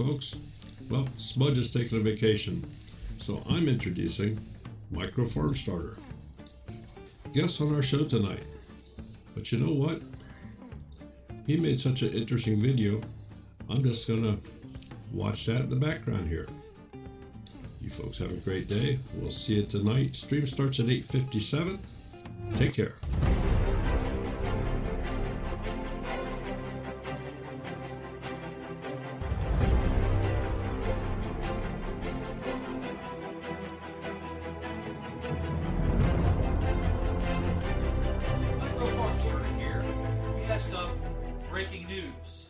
folks. Well, Smudge is taking a vacation, so I'm introducing Micro Farm Starter. Guest on our show tonight. But you know what? He made such an interesting video, I'm just gonna watch that in the background here. You folks have a great day. We'll see you tonight. Stream starts at 8:57. Take care. Breaking news.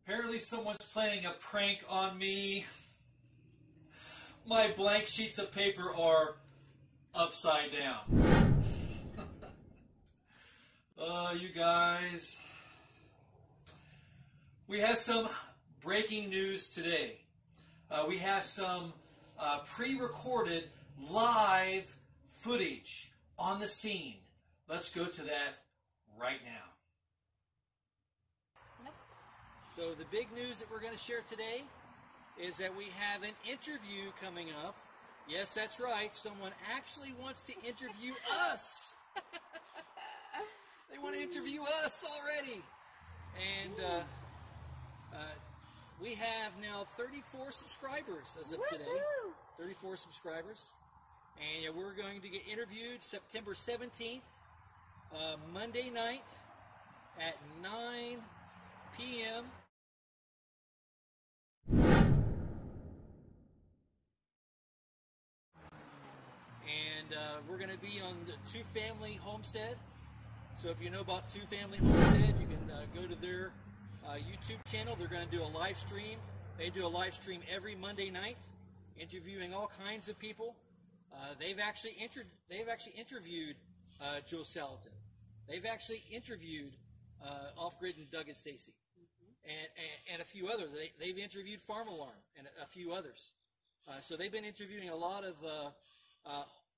Apparently someone's playing a prank on me. My blank sheets of paper are upside down. You guys. We have some breaking news today. We have some pre-recorded live footage on the scene. Let's go to that right now. So the big news that we're going to share today is that we have an interview coming up. Yes, that's right. Someone actually wants to interview us. They want to interview us already. And we have now 34 subscribers as of today. 34 subscribers. And we're going to get interviewed September 17th, Monday night at 9 p.m. And we're going to be on the Two Family Homestead. So if you know about Two Family Homestead, you can go to their YouTube channel. They're going to do a live stream. They do a live stream every Monday night, interviewing all kinds of people. They've actually interviewed Joe Salatin. They've actually interviewed Off Grid and Doug and Stacy, and a few others. They've interviewed Farm Alarm and a few others. So they've been interviewing a lot of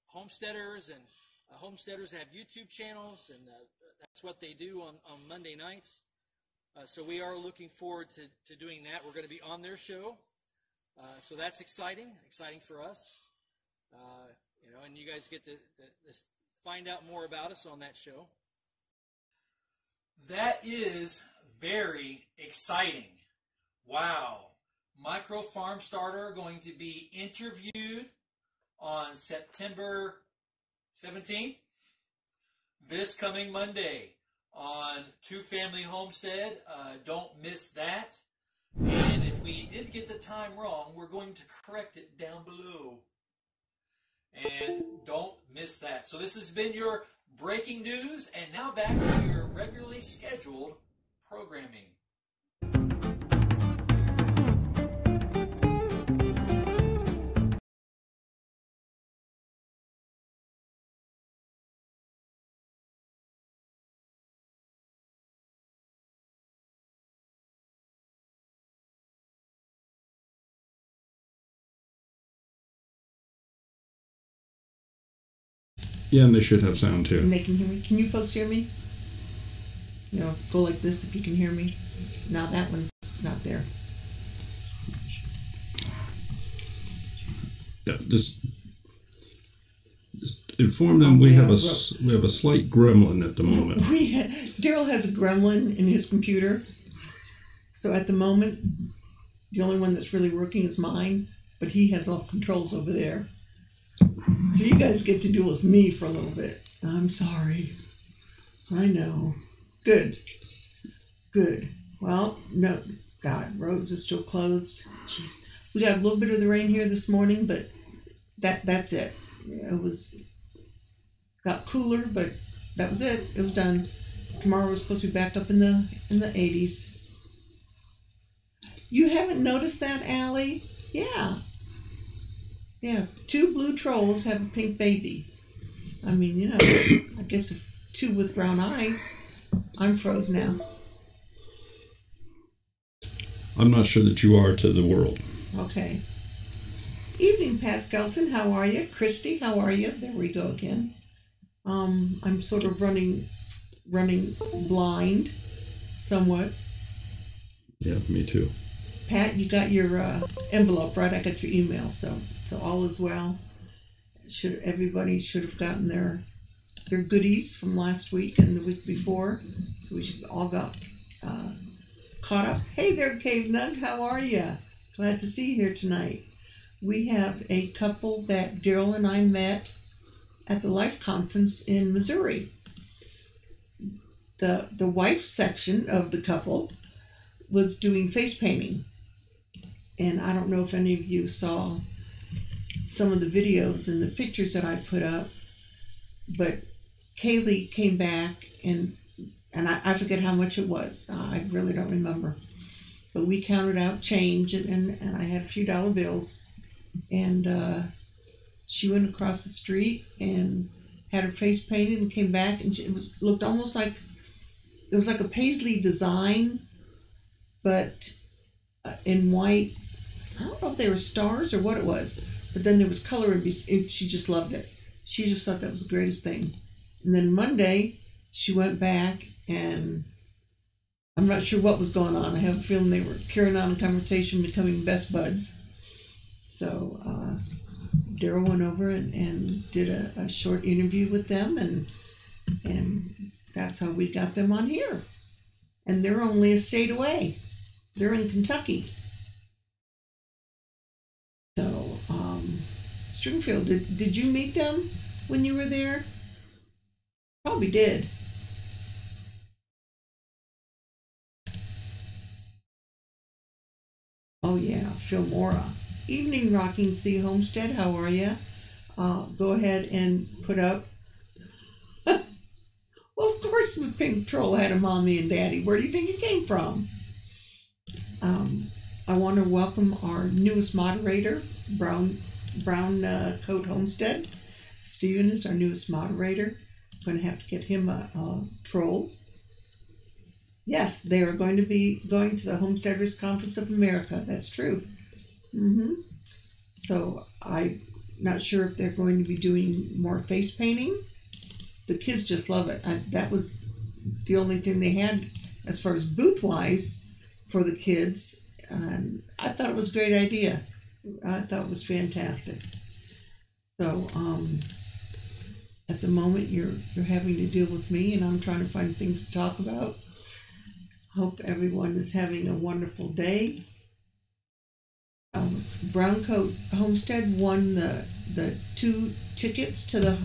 homesteaders, and homesteaders have YouTube channels, and that's what they do on Monday nights. So we are looking forward to doing that. We're going to be on their show, so that's exciting for us. And you guys get to find out more about us on that show. That is very exciting. Wow. Micro Farm Starter going to be interviewed on September 17th, this coming Monday on Two Family Homestead. Don't miss that. And if we did get the time wrong, we're going to correct it down below. And don't miss that. So this has been your breaking news, and now back to your regularly scheduled programming. Yeah, and they should have sound too. And they can hear me. Can you folks hear me? Go like this if you can hear me. Now that one's not there. Yeah, just inform them we have a slight gremlin at the moment. Daryl has a gremlin in his computer. So at the moment, the only one that's really working is mine, but he has all the controls over there. So you guys get to deal with me for a little bit. I'm sorry. I know. Good. Well, no, God, roads are still closed. Jeez. We got a little bit of the rain here this morning, but that's it. It got cooler, but that was it. It was done. Tomorrow we're supposed to be back up in the 80s. You haven't noticed that, Allie? Yeah. 2 blue trolls have a pink baby. I mean, I guess if 2 with brown eyes. I'm froze now. I'm not sure that you are to the world. Okay. Evening, Pat Skelton. How are you? Christy, how are you? There we go again. I'm sort of running blind. Somewhat. Yeah, me too. Pat, you got your envelope, right? I got your email, so all is well. Everybody should have gotten their goodies from last week and the week before, so we should all got caught up. Hey there, Cave Nug, how are you? Glad to see you here tonight. We have a couple that Daryl and I met at the Life Conference in Missouri. The wife section of the couple was doing face painting. And I don't know if any of you saw some of the videos and the pictures that I put up, but Kaylee came back and I forget how much it was. I really don't remember. But we counted out change and I had a few dollar bills. And she went across the street and had her face painted and came back, and looked almost like it was like a paisley design, but in white. I don't know if they were stars or what it was, but then there was color and she just loved it. She just thought that was the greatest thing. And then Monday she went back, and I'm not sure what was going on. I have a feeling they were carrying on a conversation, becoming best buds. So Daryl went over and did a short interview with them, and that's how we got them on here. And they're only a state away. They're in Kentucky. So, Stringfield, did you meet them when you were there? Probably did. Oh yeah, Filmora. Evening, Rocking Sea Homestead. How are you? Go ahead and put up. Well, of course, the pink troll had a mommy and daddy. Where do you think it came from? I want to welcome our newest moderator, Brown Coat Homestead. Steven is our newest moderator. I'm going to have to get him a troll. Yes, they are going to be going to the Homesteaders Conference of America. That's true. So I'm not sure if they're going to be doing more face painting. The kids just love it. That was the only thing they had as far as booth-wise for the kids. And I thought it was a great idea. I thought it was fantastic. So at the moment you're having to deal with me, and I'm trying to find things to talk about. Hope everyone is having a wonderful day. Browncoat Homestead won the 2 tickets to the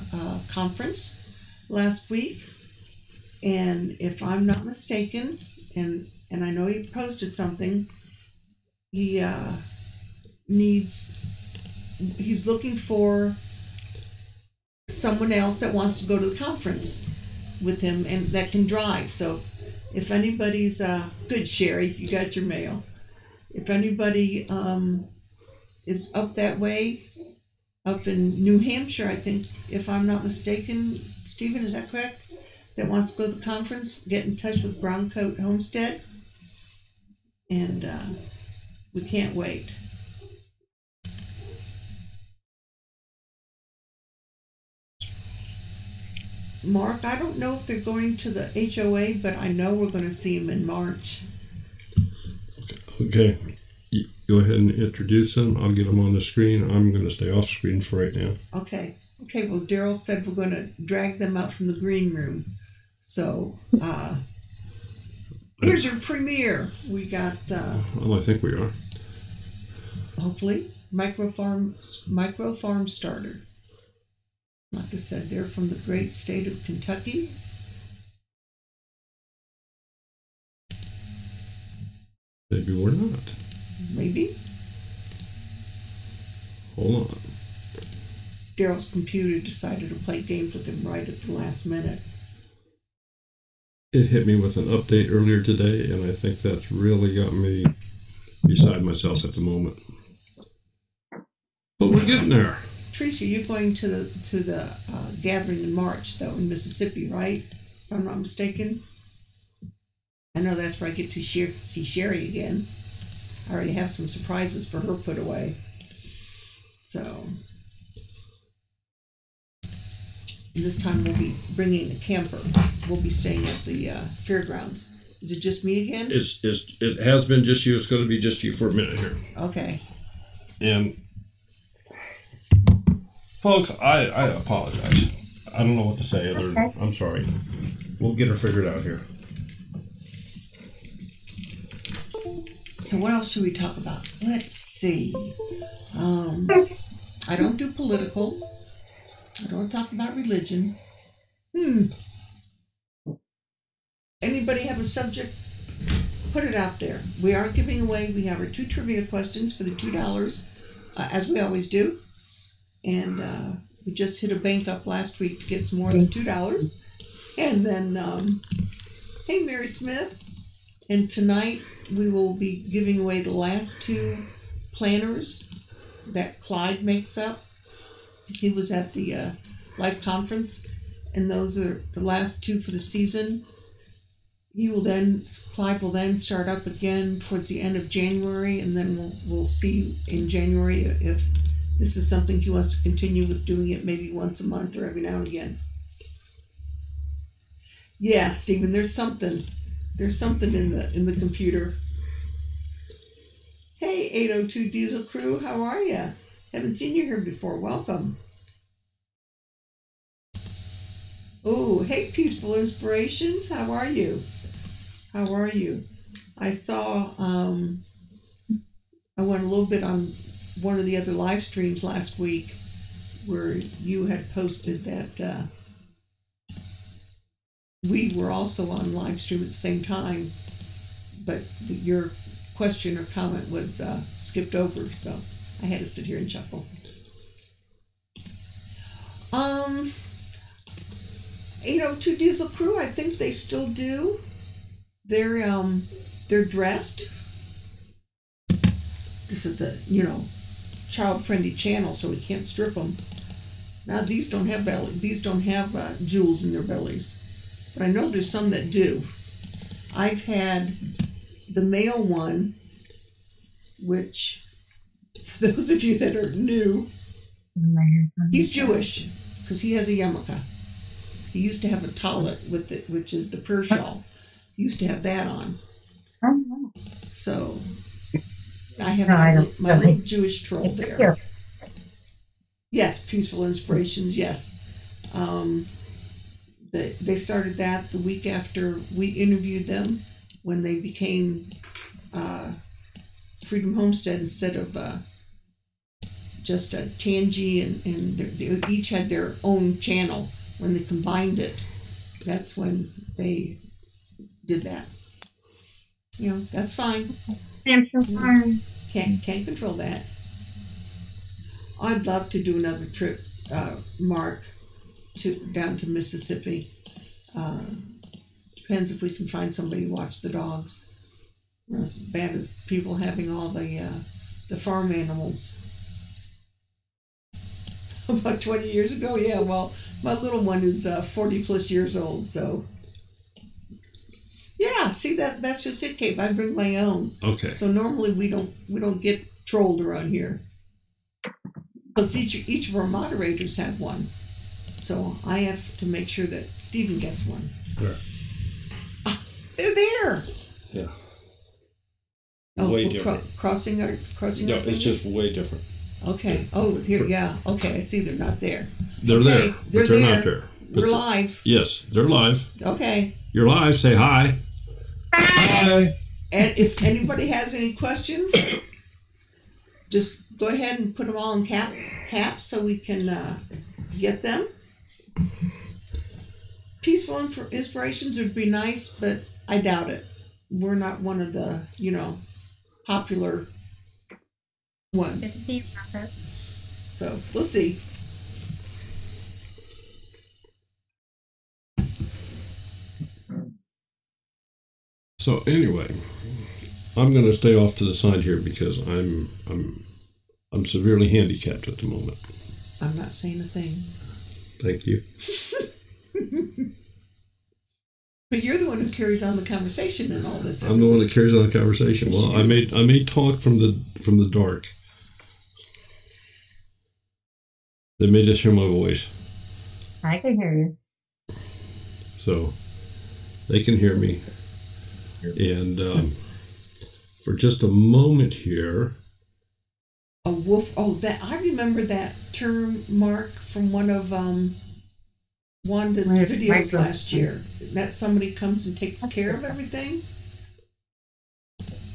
conference last week, and if I'm not mistaken, and I know he posted something, he's looking for someone else that wants to go to the conference with him and that can drive. So if anybody's good, Sherry, you got your mail. If anybody is up that way, up in New Hampshire, I think, if I'm not mistaken, Stephen, is that correct? That wants to go to the conference, get in touch with Browncoat Homestead. And we can't wait. Mark, I don't know if they're going to the HOA, but I know we're going to see them in March. Okay. Go ahead and introduce them. I'll get them on the screen. I'm going to stay off screen for right now. Okay. Okay, well, Daryl said we're going to drag them out from the green room. So, here's your premiere. We got... well, I think we are. Hopefully, Microfarm Starter. Like I said, they're from the great state of Kentucky. Maybe we're not. Maybe. Hold on. Daryl's computer decided to play games with him right at the last minute. It hit me with an update earlier today, and I think that's really got me beside myself at the moment. But we're getting there. Teresa, you're going to the gathering in March, though, in Mississippi, right? If I'm not mistaken. I know that's where I get to see Sherry again. I already have some surprises for her put away. So, and this time we'll be bringing a camper. We'll be staying at the fairgrounds. Is it just me again? It has been just you. It's going to be just you for a minute here. Okay. And folks, I apologize. I don't know what to say other than I'm sorry. We'll get her figured out here. So what else should we talk about? Let's see. I don't do political. I don't talk about religion. Anybody have a subject? Put it out there. We are giving away. We have our 2 trivia questions for the $2, as we always do. And we just hit a bank up last week to get some more than $2. And then, hey, Mary Smith. And tonight we will be giving away the last 2 planners that Clyde makes up. He was at the live conference, and those are the last 2 for the season. Clyde will then start up again towards the end of January, and then we'll see in January if this is something he wants to continue with doing it maybe once a month or every now and again. Yeah, Stephen, there's something in the computer. Hey, 802 Diesel Crew, how are you? Haven't seen you here before. Welcome. Oh, hey, Peaceful Inspirations, how are you? How are you? I saw, I went a little bit on one of the other live streams last week where you had posted that we were also on live stream at the same time, but your question or comment was skipped over, so I had to sit here and chuckle. 802 Diesel Crew, I think they still do. They're dressed. This is a, child-friendly channel, so we can't strip them. Now these don't have belly. These don't have jewels in their bellies, but I know there's some that do. I've had the male one, which, for those of you that are new, he's Jewish because he has a yarmulke. He used to have a tallit with it, which is the prayer shawl. He used to have that on. So I have my little Jewish troll there. Yes, Peaceful Inspirations, yes. They started that the week after we interviewed them when they became Freedom Homestead instead of just a Tangi, and they each had their own channel. When they combined it, that's when they did that. That's fine. Can't control that. I'd love to do another trip, Mark, down to Mississippi. Depends if we can find somebody to watch the dogs. As bad as people having all the farm animals. About 20 years ago, yeah. Well, my little one is 40 plus years old, so yeah. See, that's just it, Cape. I bring my own. Okay. So normally we don't get trolled around here. Plus each of our moderators have one, so I have to make sure that Stephen gets one. There. They're there. Yeah. Oh, way different. Crossing our No, fingers? it's just way different. Okay. Oh, here, yeah. Okay, I see. They're not there. They're there, but they're not there. We're live. Yes, they're live. Okay. You're live. Say hi. Hi. And if anybody has any questions, just go ahead and put them all in caps so we can get them. Peaceful Inspirations would be nice, but I doubt it. We're not one of the, popular ones. So we'll see. So anyway, I'm going to stay off to the side here because I'm severely handicapped at the moment. I'm not saying a thing. Thank you. But you're the one who carries on the conversation and all this. I'm the one that carries on the conversation. Well, I may talk from the dark. They may just hear my voice. I can hear you. So they can hear me. And for just a moment here. A wolf. Oh, that I remember that term, Mark, from one of Wanda's videos last year. That somebody comes and takes care of everything.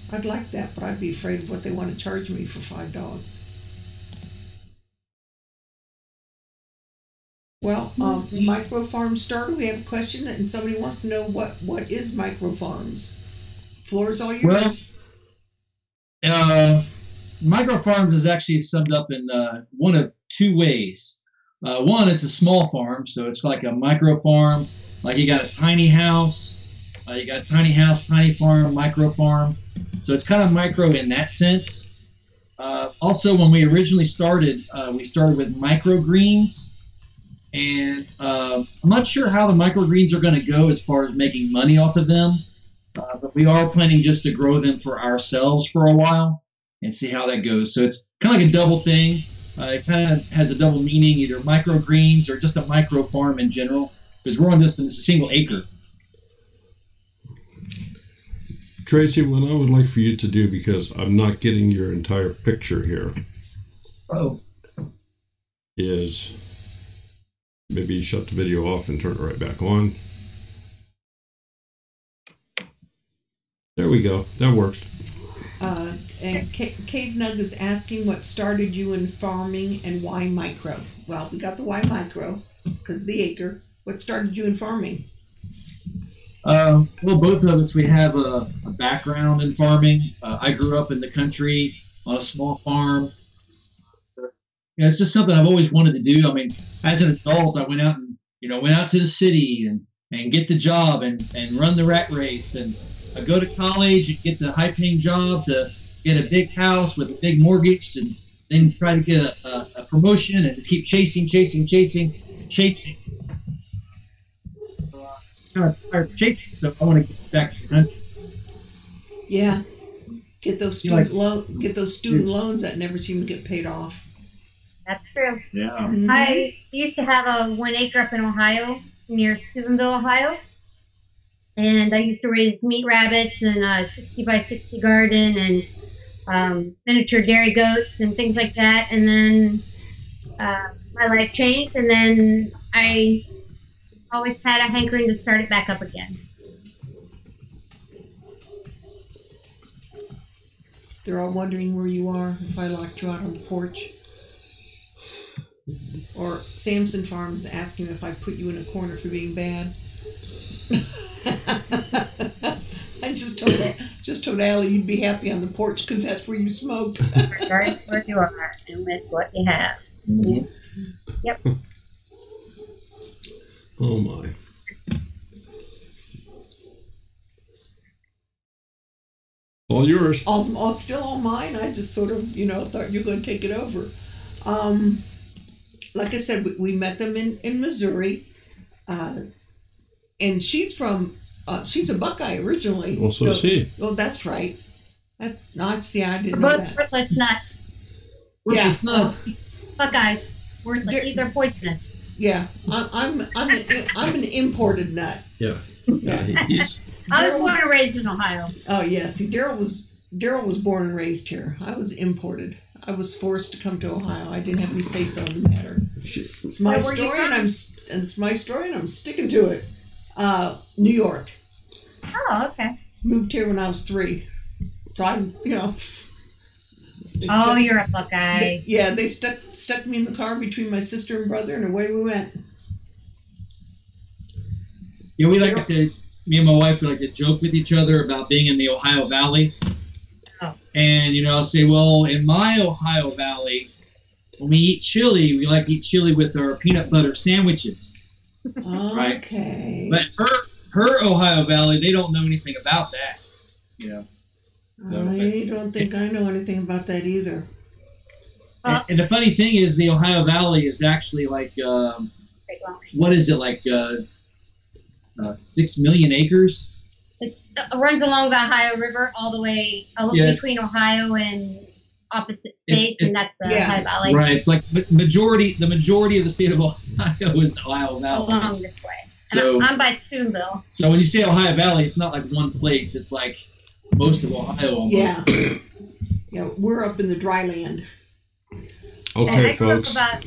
I'd like that, but I'd be afraid of what they want to charge me for 5 dogs. Well, Micro Farm Starter, we have a question, and somebody wants to know what is Micro Farms. Floor's all yours. Well, Micro Farms is actually summed up in one of 2 ways. One, it's a small farm, so it's like a micro farm. Like you got a tiny house, tiny farm, micro farm. So it's kind of micro in that sense. Also, when we originally started, we started with microgreens. And I'm not sure how the microgreens are going to go as far as making money off of them. But we are planning just to grow them for ourselves for a while and see how that goes. So it's kind of like a double thing. It kind of has a double meaning, either microgreens or just a micro farm in general, because we're on just a single acre. Tracy, what I would like for you to do, because I'm not getting your entire picture here, is maybe shut the video off and turn it right back on. There we go. That works. And Cave Nug is asking what started you in farming and why micro. Well, we got the why micro because the acre. What started you in farming? Well, both of us, we have a background in farming. I grew up in the country on a small farm. It's just something I've always wanted to do. I mean, as an adult, I went out and went out to the city and get the job and run the rat race, and I go to college and get the high-paying job to get a big house with a big mortgage, and then try to get a promotion and just keep chasing. Kind of tired of chasing, so I want to get back to the country. Yeah, get those student loans that never seem to get paid off. That's true. Yeah. Mm-hmm. I used to have a 1 acre up in Ohio, near Stephenville, Ohio. And I used to raise meat rabbits and a 60 by 60 garden and miniature dairy goats and things like that. And then my life changed, and then I always had a hankering to start it back up again. They're all wondering where you are, if I locked you out on the porch. Or Samson Farms asking if I put you in a corner for being bad. I just told Allie you'd be happy on the porch because that's where you smoked. Regardless where you are and with what you have. Mm-hmm. Yep. Oh my. All yours. All still all mine. I just sort of, thought you were going to take it over. Like I said, we met them in Missouri. And she's she's a Buckeye originally. Well, so is he. Oh, that's right. I didn't know that. Both worthless nuts. Worthless nuts. Buckeyes. Worthless. Either poisonous. Yeah, I'm an imported nut. Yeah. He's. I was born and raised in Ohio. Oh yeah, see, Daryl was born and raised here. I was imported. I was forced to come to Ohio. I didn't have any say so in the matter. It's my story, and I'm sticking to it. New York. Oh, okay. Moved here when I was 3, so I'm you're a Buckeye. They stuck me in the car between my sister and brother, and away we went. Yeah, me and my wife like to joke with each other about being in the Ohio Valley. Oh. And, I'll say, well, in my Ohio Valley, when we eat chili, we like to eat chili with our peanut butter sandwiches. Right? Okay. But her Ohio Valley, they don't know anything about that. I don't think I know anything about that either. And the funny thing is, the Ohio Valley is actually like, what is it, like 6 million acres? It runs along the Ohio River all the way between Ohio and opposite states, and that's the Ohio Valley. Right. It's like the majority of the state of Ohio is the Ohio Valley. Along this way. So I'm by Spoonville. So when you say Ohio Valley, it's not like one place. It's like most of Ohio almost. Yeah. Yeah, we're up in the dry land. Okay, I grew folks. up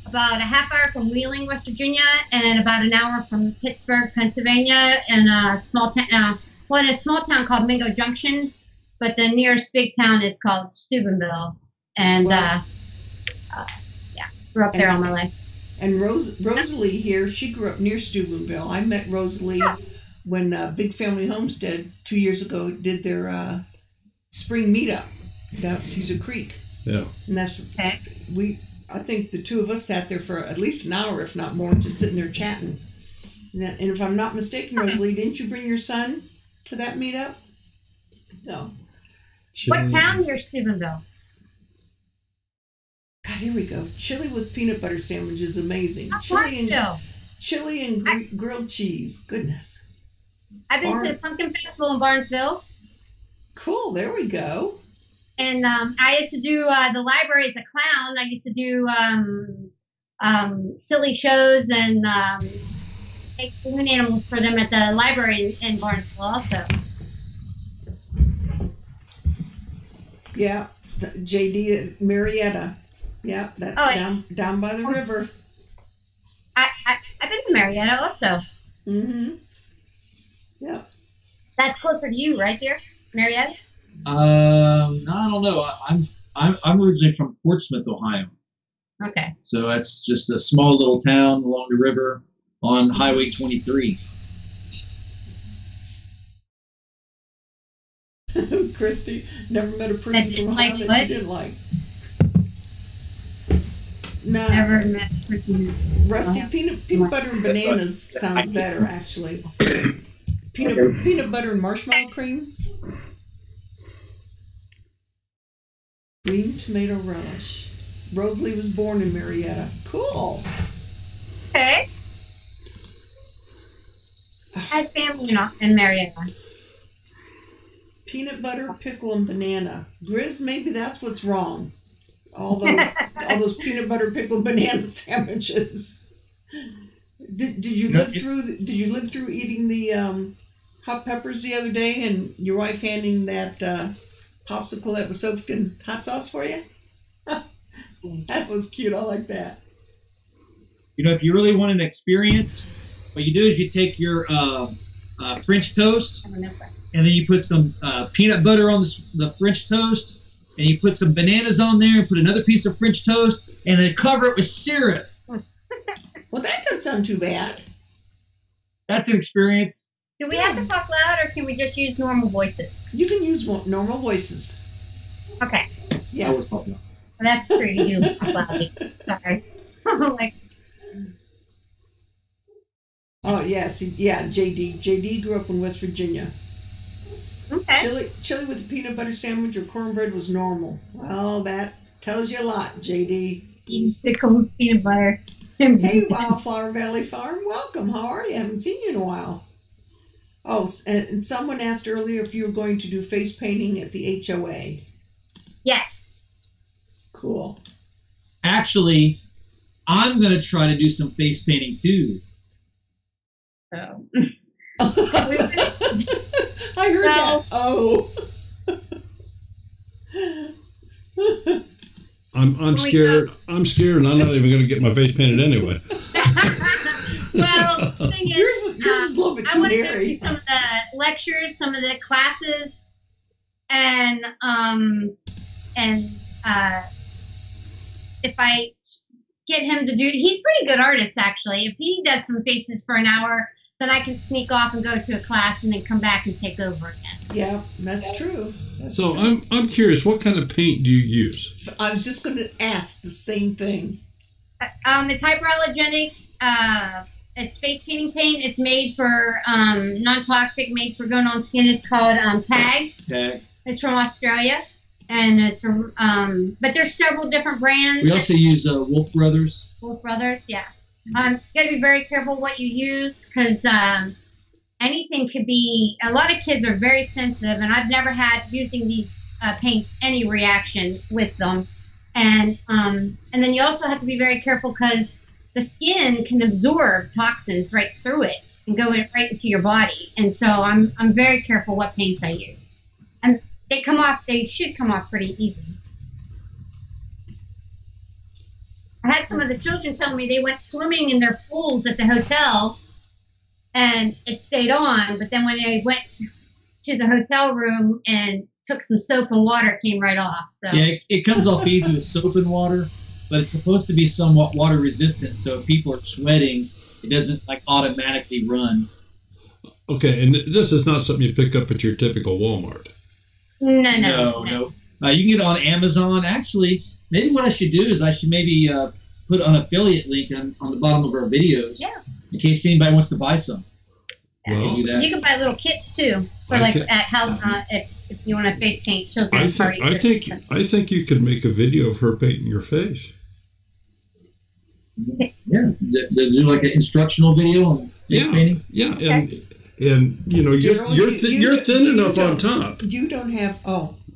about a half hour from Wheeling, West Virginia, and about an hour from Pittsburgh, Pennsylvania, in a small town. In a small town called Mingo Junction, but the nearest big town is called Steubenville. And grew up there all my life. And Rosalie here, she grew up near Steubenville. I met Rosalie when Big Family Homestead 2 years ago did their spring meetup down at Cedar Creek. Yeah. And that's Okay. I think the two of us sat there for at least an hour, if not more, just sitting there chatting. And if I'm not mistaken, Rosalie, didn't you bring your son to that meetup? No. What town near Steubenville? God, here we go. Chili with peanut butter sandwich is amazing. Barnesville. Chili and grilled cheese. Goodness. I've been to the Pumpkin Festival in Barnesville. Cool. There we go. And I used to do the library as a clown. I used to do silly shows and make balloon animals for them at the library in Barnesville also. Yeah. JD Marietta. Yeah, that's down by the river. I've been to Marietta also. Mm-hmm. Yeah. That's closer to you, right there, Marietta? I don't know. I'm originally from Portsmouth, Ohio. Okay. So that's just a small little town along the river on Highway 23. Christy never met a person from Ohio that she didn't like. No. Never met. Rusty, peanut butter and bananas sounds better, actually. Peanut butter and marshmallow cream. Green tomato relish. Rosalie was born in Marietta. Cool. Okay. I had family in Marietta. Peanut butter, pickle, and banana. Grizz, maybe that's what's wrong. All those peanut butter, pickle, banana sandwiches. Did you live through eating the hot peppers the other day, and your wife handing that popsicle that was soaked in hot sauce for you? That was cute. I like that. You know, if you really want an experience, what you do is you take your French toast, and then you put some peanut butter on the French toast, and you put some bananas on there, and put another piece of French toast, and then cover it with syrup. Well, that doesn't sound too bad. That's an experience. Do we have to talk loud, or can we just use normal voices? You can use normal voices. Okay. Yeah. I was talking about. That's true. You do talk loudly. Sorry. Oh, yes. Yeah, JD. JD grew up in West Virginia. Okay. Chili with a peanut butter sandwich or cornbread was normal. Well, that tells you a lot, JD. Eating pickles, peanut butter. Hey, Wildflower Valley Farm. Welcome. How are you? I haven't seen you in a while. Oh, and someone asked earlier if you were going to do face painting at the HOA. Yes. Cool. Actually, I'm going to try to do some face painting too. I heard that. Oh. I'm scared. I'm scared, and I'm not even going to get my face painted anyway. Well, the thing is, yours is a little bit too I want to go hairy. through some of the lectures, some of the classes, and if I get him to do, he's a pretty good artist actually. If he does some faces for an hour, then I can sneak off and go to a class and then come back and take over again. Yeah, that's true. So I'm curious, what kind of paint do you use? I was just going to ask the same thing. It's hyperallergenic. It's face painting paint. It's made for non-toxic, made for going on skin. It's called Tag. Tag. It's from Australia, and it's from, but there's several different brands. We also use Wolf Brothers. Wolf Brothers, yeah. You got to be very careful what you use because anything could be. A lot of kids are very sensitive, and I've never had using these paints any reaction with them. And then you also have to be very careful because the skin can absorb toxins right through it and go right into your body. And so I'm very careful what paints I use. And they come off, they should come off pretty easy. I had some of the children tell me they went swimming in their pools at the hotel and it stayed on, but then when they went to the hotel room and took some soap and water, it came right off. So yeah, it comes off easy with soap and water, but it's supposed to be somewhat water resistant, so if people are sweating, it doesn't like automatically run. Okay, and this is not something you pick up at your typical Walmart. No. You can get it on Amazon. Actually, maybe what I should do is I should maybe put an affiliate link on the bottom of our videos. Yeah. In case anybody wants to buy some. Well, You can buy little kits too, for like at how if you want to face paint children's parties. I think you could make a video of her painting your face. Yeah, they do like an instructional video on face painting. Yeah, and you know you're thin enough on top. You don't have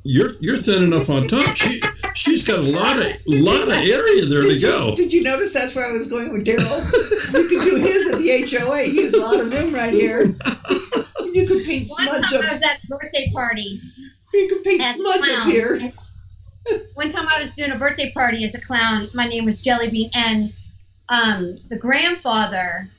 You're thin enough on top. She's got a lot of area there to go. Did you notice that's where I was going with Daryl? You could do his at the HOA. He has a lot of room right here. You could paint One smudge time up. I was at a birthday party. You could paint as a smudge up clown. here. One time I was doing a birthday party as a clown. My name was Jellybean, and the grandfather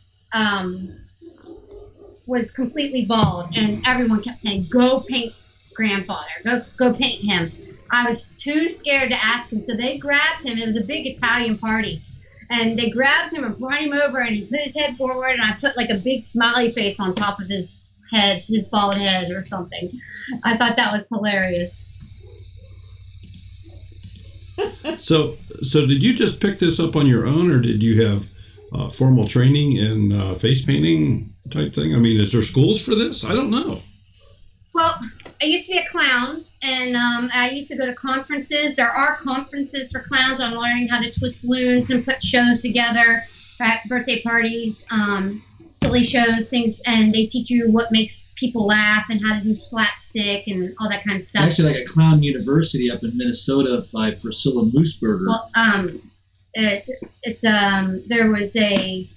was completely bald, and everyone kept saying, "Go paint grandfather. Go paint him." I was too scared to ask him, so they grabbed him. It was a big Italian party, and they grabbed him and brought him over, and he put his head forward, and I put like a big smiley face on top of his head, his bald head or something. I thought that was hilarious. So did you just pick this up on your own, or did you have formal training in face painting type thing? I mean, is there schools for this? I don't know. Well, I used to be a clown, and I used to go to conferences. There are conferences for clowns on learning how to twist balloons and put shows together at birthday parties, silly shows, things, and they teach you what makes people laugh and how to do slapstick and all that kind of stuff. It's actually like a clown university up in Minnesota by Priscilla Mooseberger. Well, there was a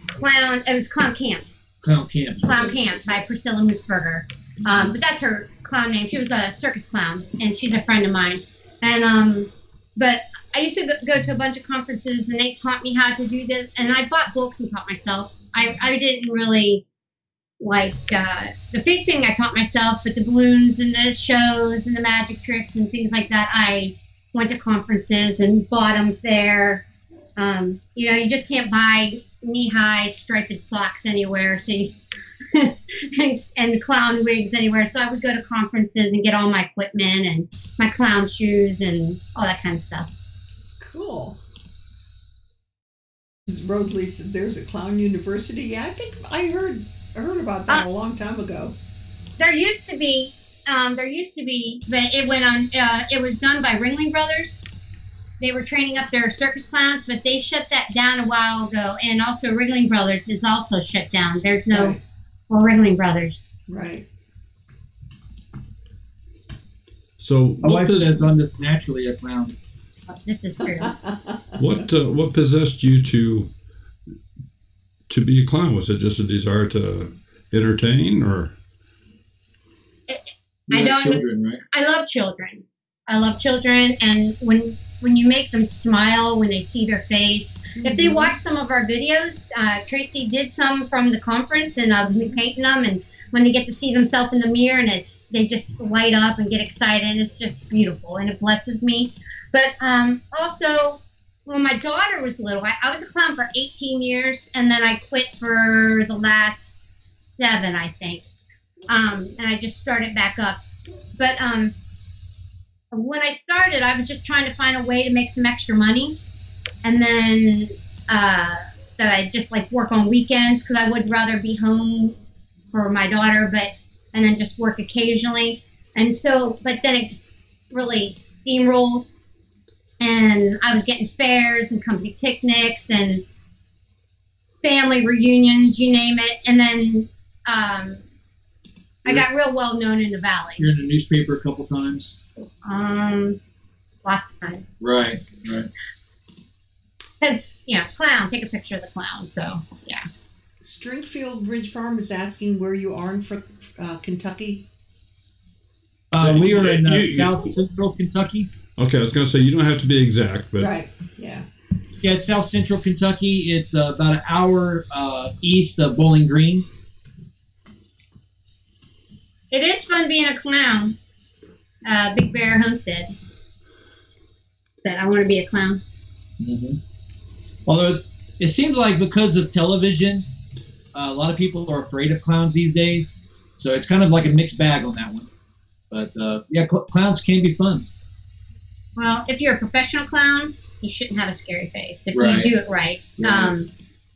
clown. It was Clown Camp. Clown Camp. Clown Camp by Priscilla Mooseberger. But that's her clown name. She was a circus clown, and she's a friend of mine. And but I used to go to a bunch of conferences, and they taught me how to do this. And I bought books and taught myself. I didn't really like the face painting. I taught myself, but the balloons and the shows and the magic tricks and things like that, I went to conferences and bought them there. You know, you just can't buy knee-high striped socks anywhere, so you and clown wigs anywhere. So I would go to conferences and get all my equipment and my clown shoes and all that kind of stuff. Cool. Rosalie said there's a clown university. Yeah, I think I heard about that a long time ago. There used to be, but it went on. It was done by Ringling Brothers. They were training up their circus clowns, but they shut that down a while ago. And also Ringling Brothers is also shut down. There's no Ringling Brothers. Right. So my wife says I'm just naturally a clown. This is true. What possessed you to be a clown? Was it just a desire to entertain, or? I don't. Children, right? I love children. I love children, and when you make them smile when they see their face. If they watch some of our videos, Tracy did some from the conference, and we painting them, and when they get to see themselves in the mirror, and they just light up and get excited, and it's just beautiful, and it blesses me. But also, when my daughter was little, I was a clown for 18 years, and then I quit for the last 7, I think, and I just started back up. But when I started, I was just trying to find a way to make some extra money, and then that I just like work on weekends because I would rather be home for my daughter, and then just work occasionally. And so, but then it really steamrolled, and I was getting fairs and company picnics and family reunions, you name it. And then I got real well known in the valley. You're in the newspaper a couple times. Lots of times. Right. Because, you know, clown, take a picture of the clown. So, yeah. Stringfield Ridge Farm is asking where you are in Kentucky. We are in South Central Kentucky. Okay, I was going to say you don't have to be exact, but Right. Yeah. Yeah, it's South Central Kentucky. It's about an hour east of Bowling Green. It is fun being a clown. Big Bear Homestead. That I want to be a clown. Mm-hmm. Although it seems like because of television, a lot of people are afraid of clowns these days. So it's kind of like a mixed bag on that one. But yeah, clowns can be fun. Well, if you're a professional clown, you shouldn't have a scary face. If Right. you do it right.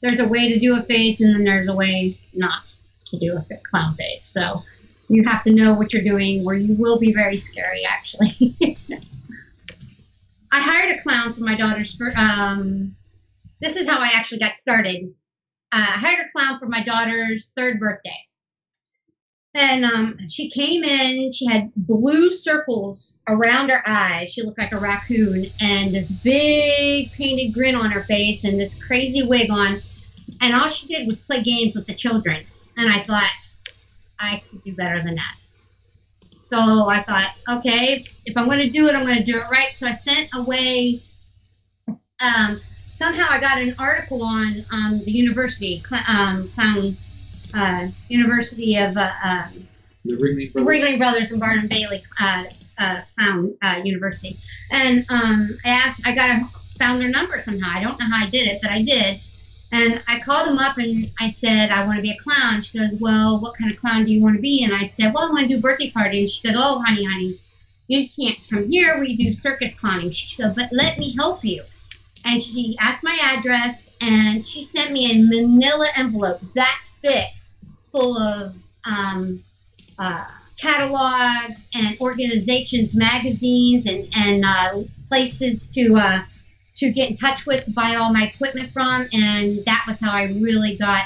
There's a way to do a face, and then there's a way not to do a clown face. So you have to know what you're doing, or you will be very scary, actually. I hired a clown for my daughter's this is how I actually got started. I hired a clown for my daughter's 3rd birthday. And she came in, she had blue circles around her eyes. She looked like a raccoon, and this big painted grin on her face and this crazy wig on. And all she did was play games with the children. And I thought, I could do better than that. So I thought, okay, if I'm going to do it, I'm going to do it right. So I sent away, somehow I got an article on the university, University of The Ringling Brothers and Barnum Bailey Clown University. And I found their number somehow. I don't know how I did it, but I did. And I called them up and I said, I want to be a clown. She goes, well, what kind of clown do you want to be? And I said, well, I want to do a birthday party. And she goes, oh, honey, you can't come here. We do circus clowning. She said, but let me help you. And she asked my address, and she sent me a manila envelope that thick, full of catalogs and organizations, magazines, and places to get in touch with, to buy all my equipment from. And that was how I really got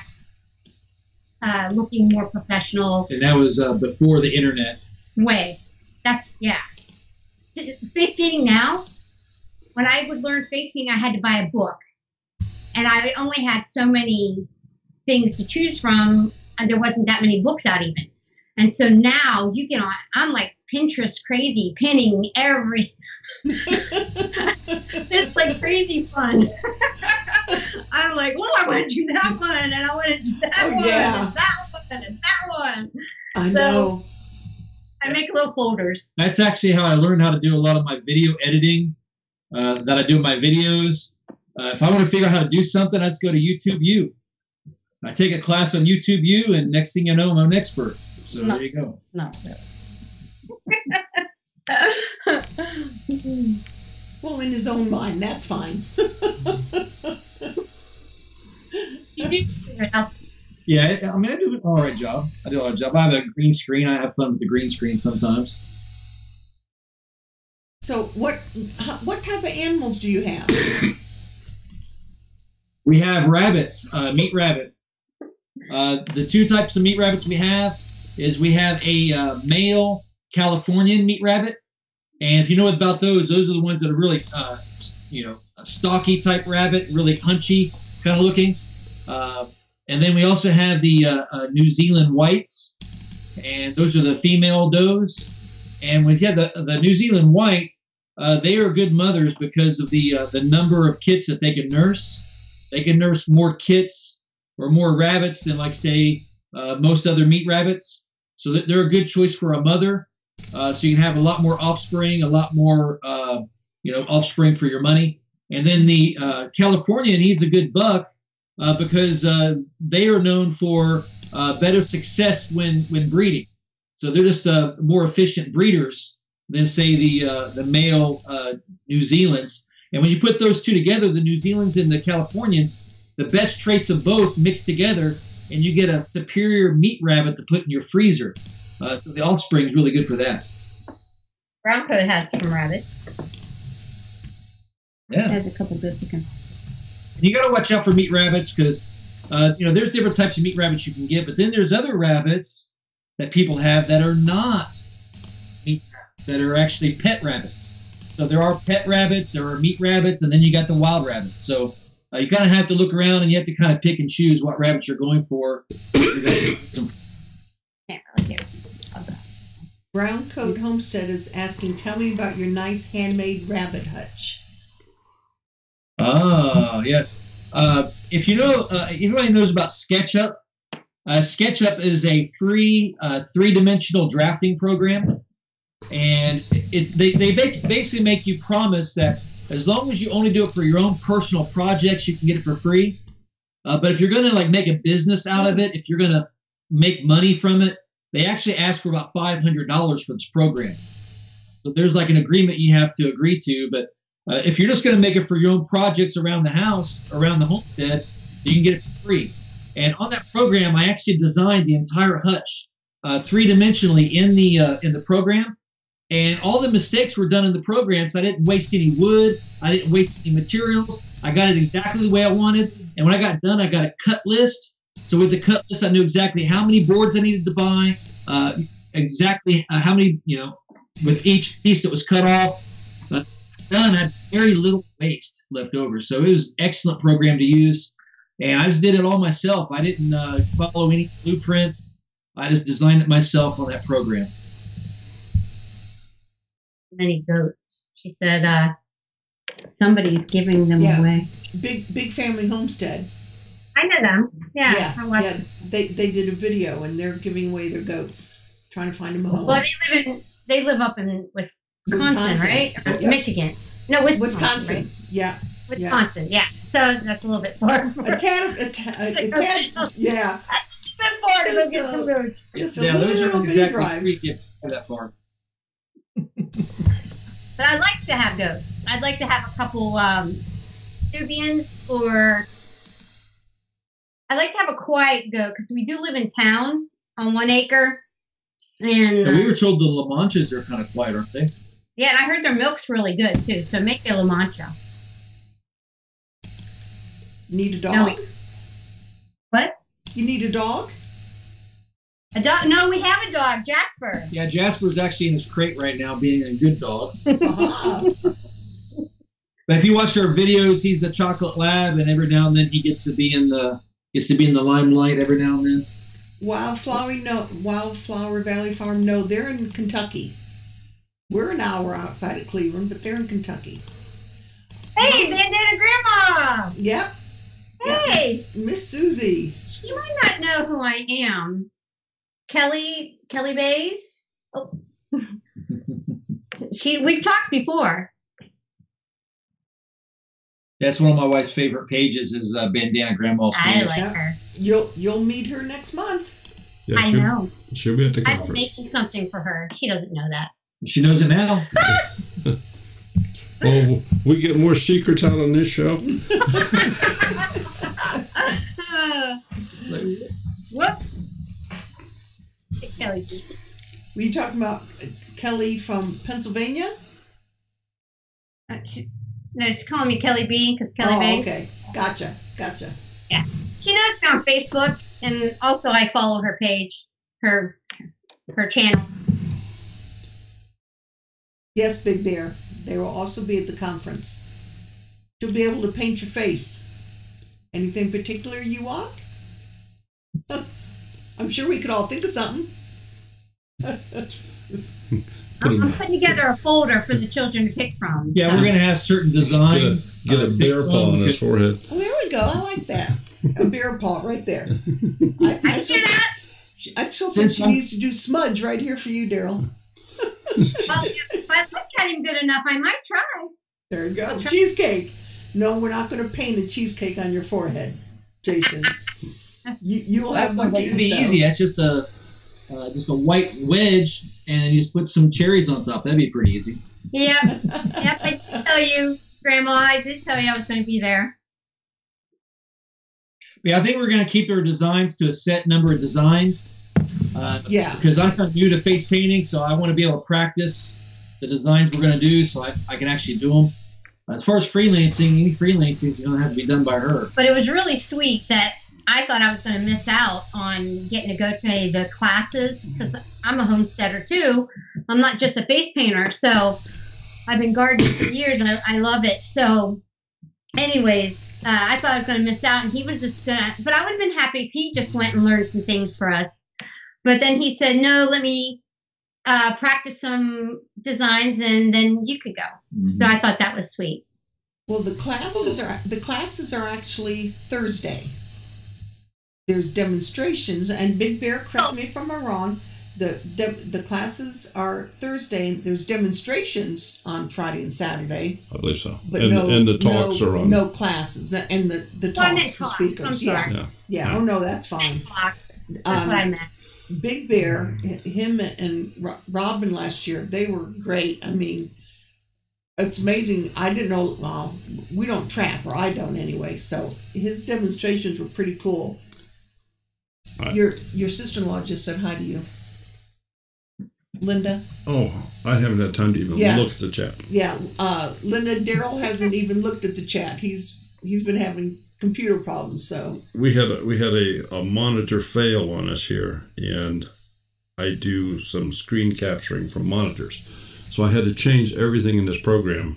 looking more professional. And that was before the internet. Yeah. Face painting now, when I would learn face painting, I had to buy a book. And I only had so many things to choose from, and there wasn't that many books out even. And so now you get on, I'm like Pinterest crazy, pinning every, it's like crazy fun. I'm like, well, I want to do that one, and I want to do that one, yeah. and that one, and that one. I know. I make little folders. That's actually how I learned how to do a lot of my video editing that I do in my videos. If I want to figure out how to do something, I just go to YouTube U. I take a class on YouTube U, and next thing you know, I'm an expert. So there you go. No. Well, in his own mind, that's fine. Yeah, I mean, I do an all right job. I have a green screen. I have fun with the green screen sometimes. So what type of animals do you have? We have rabbits, meat rabbits. The 2 types of meat rabbits we have is we have a male Californian meat rabbit. And if you know about those are the ones that are really, a stocky type rabbit, really punchy kind of looking. And then we also have the New Zealand whites, and those are the female does. And we have the New Zealand white. They are good mothers because of the number of kits that they can nurse. They can nurse more kits or more rabbits than, like, say, most other meat rabbits. So they're a good choice for a mother. So you can have a lot more offspring, a lot more offspring for your money. And then the Californian, he's a good buck. Because they are known for better success when breeding. So they're just more efficient breeders than, say, the male New Zealands. And when you put those 2 together, the New Zealands and the Californians, the best traits of both mixed together, and you get a superior meat rabbit to put in your freezer. So the offspring is really good for that. Brown coat has some rabbits. Yeah. It has a couple good looking. You got to watch out for meat rabbits because, there's different types of meat rabbits you can get, but then there's other rabbits that people have that are not meat rabbits, that are actually pet rabbits. So there are pet rabbits, there are meat rabbits, and then you got the wild rabbits. So You kind of have to look around and you have to kind of pick and choose what rabbits you're going for. Can't really hear. Brown Coat Homestead is asking, tell me about your nice handmade rabbit hutch. Ah, yes. If you know, everybody knows about SketchUp. SketchUp is a free three-dimensional drafting program, and they basically make you promise that as long as you only do it for your own personal projects, you can get it for free. But if you're going to like make a business out of it, if you're going to make money from it, they actually ask for about $500 for this program. So there's like an agreement you have to agree to. But if you're just going to make it for your own projects around the house, around the homestead, you can get it for free. And on that program, I actually designed the entire hutch three-dimensionally in the program. And all the mistakes were done in the program, so I didn't waste any wood. I didn't waste any materials. I got it exactly the way I wanted. And when I got done, I got a cut list. So with the cut list, I knew exactly how many boards I needed to buy, exactly how many, with each piece that was cut off. Done, I had very little waste left over. So it was an excellent program to use. And I just did it all myself. I didn't follow any blueprints. I just designed it myself on that program. Many goats. She said somebody's giving them away. Big Family Homestead. I know them. Yeah, I watched them. They did a video and they're giving away their goats, trying to find them a home. Well, they live up in Wisconsin. Right? Or Michigan. No, Wisconsin. Right? Yeah. Wisconsin. Yeah. So that's a little bit far. A tad. Yeah. That's a bit far to go get some goats. Just a little bit drive. That far. But I'd like to have goats. I'd like to have a couple Nubians, or I'd like to have a quiet goat because we do live in town on 1 acre. And we were told the La Manchas are kind of quiet, aren't they? Yeah, and I heard their milk's really good too. So make a La Mancha. Need a dog? No, what? You need a dog? A dog? No, we have a dog, Jasper. Yeah, Jasper's actually in his crate right now, being a good dog. But if you watch our videos, he's a chocolate lab, and every now and then he gets to be in the limelight every now and then. Wildflower Valley Farm. No, they're in Kentucky. We're an hour outside of Cleveland, but they're in Kentucky. Hey, Bandana Grandma. Yep. Hey, Miss Susie. You might not know who I am. Kelly Bays. Oh. We've talked before. That's one of my wife's favorite pages is Bandana Grandma's page. I like her. You'll meet her next month. Yeah, I know. She'll be at the conference. I'm making something for her. She doesn't know that. She knows it now. Oh, we get more secrets out on this show. Whoop. Kelly. Were you talking about Kelly from Pennsylvania? No, she's calling me Kelly B because Kelly Bays. Okay. Gotcha. Yeah. She knows me on Facebook, and also I follow her page, her channel. Yes, Big Bear. They will also be at the conference. You'll be able to paint your face. Anything particular you want? I'm sure we could all think of something. I'm putting together a folder for the children to pick from. Yeah, we're going to have certain designs. Get a bear paw on his forehead. Oh, there we go. I like that. A bear paw right there. I do that. I still think she needs to do smudge right here for you, Daryl. Well, if I look at him good enough, I might try. There you go. Cheesecake. No, we're not going to paint a cheesecake on your forehead, Jason. You'll have one. That'd be easy. That's just a white wedge, and you just put some cherries on top. That'd be pretty easy. Yep. I did tell you, Grandma. I did tell you I was going to be there. Yeah, I think we're going to keep our designs to a set number of designs. Because I'm kind of new to face painting, so I want to be able to practice the designs we're going to do so I can actually do them. As far as freelancing, any freelancing is going to have to be done by her. But it was really sweet that I thought I was going to miss out on getting to go to any of the classes because I'm a homesteader too. I'm not just a face painter, so I've been gardening for years and I love it. So anyways, I thought I was going to miss out, and he was just going to, but I would have been happy if he just went and learned some things for us. But then he said, no, let me practice some designs, and then you could go. Mm-hmm. So I thought that was sweet. Well, the classes are actually Thursday. There's demonstrations, and Big Bear, correct me if I'm wrong, the classes are Thursday. There's demonstrations on Friday and Saturday. I believe so. But and the talks are on. No classes, and the talks, the speakers. Yeah. Oh, no, that's fine. That's what I meant. Big Bear, him and Robin last year, they were great. I mean, it's amazing. I didn't know, well, we don't trap, or I don't anyway, so his demonstrations were pretty cool. Your sister-in-law just said hi to you. Linda? Oh, I haven't had time to even look at the chat. Yeah, Linda, Daryl hasn't even looked at the chat. He's been having computer problems, so we had a monitor fail on us here, and I do some screen capturing from monitors, so I had to change everything in this program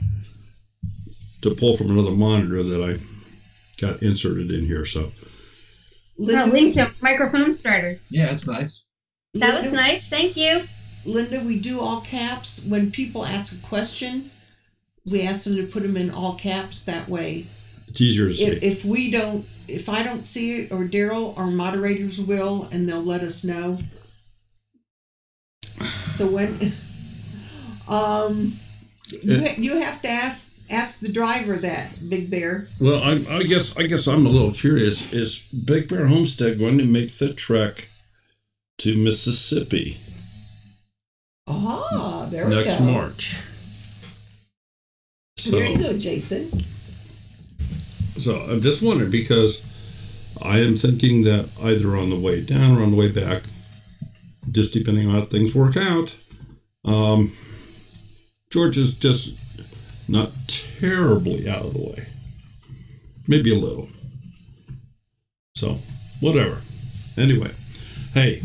to pull from another monitor that I got inserted in here. So link to microphone starter. Yeah, that's nice. That was nice. Thank you, Linda. We do all caps when people ask a question. We ask them to put them in all caps. That way, it's easier to see. If I don't see it, or Daryl, our moderators will, and they'll let us know. So when, you have to ask the driver that, Big Bear. Well, I guess I'm a little curious. Is Big Bear Homestead going to make the trek to Mississippi? Ah, there we go. Next March. So, there you go, Jason. So I'm just wondering, because I am thinking that either on the way down or on the way back, just depending on how things work out, George is just not terribly out of the way. Maybe a little. So, whatever. Anyway, hey,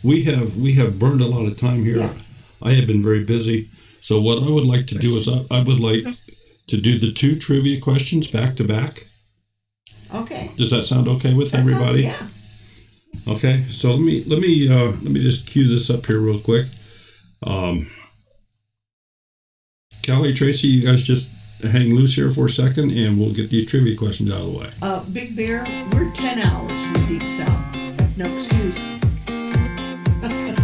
we have burned a lot of time here. Yes. I have been very busy. So what I would like to do is I would like to do the 2 trivia questions back to back. Okay. Does that sound okay with everybody? Yeah. Okay. So let me just cue this up here real quick. Callie, Tracy, you guys just hang loose here for a second, and we'll get these trivia questions out of the way. Big Bear, we're 10 hours from Deep South. That's no excuse. And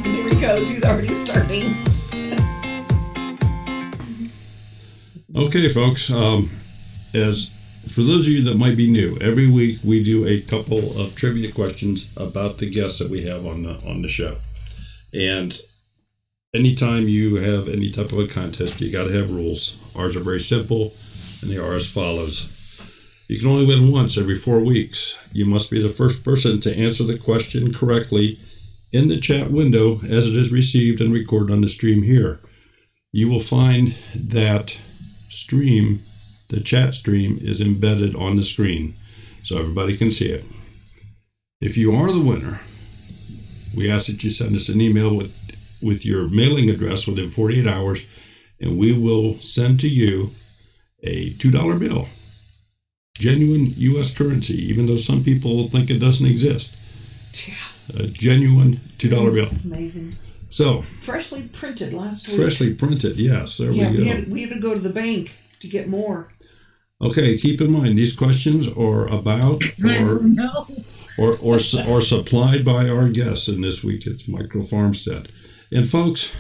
here he goes. He's already starting. Okay, folks. As for those of you that might be new, every week we do a couple of trivia questions about the guests that we have on the show. And anytime you have any type of a contest, you got to have rules. Ours are very simple, and they are as follows. You can only win once every 4 weeks. You must be the first person to answer the question correctly in the chat window as it is received and recorded on the stream here. You will find that the chat stream is embedded on the screen so everybody can see it. If you are the winner, we ask that you send us an email with your mailing address within 48 hours, and we will send to you a $2 bill. Genuine U.S. currency, even though some people think it doesn't exist. A genuine $2 bill. Amazing. So freshly printed last week. Freshly printed, yes. There we go. We had to go to the bank to get more. Okay, keep in mind these questions are about or supplied by our guests, and this week it's Micro Farmstead. And folks,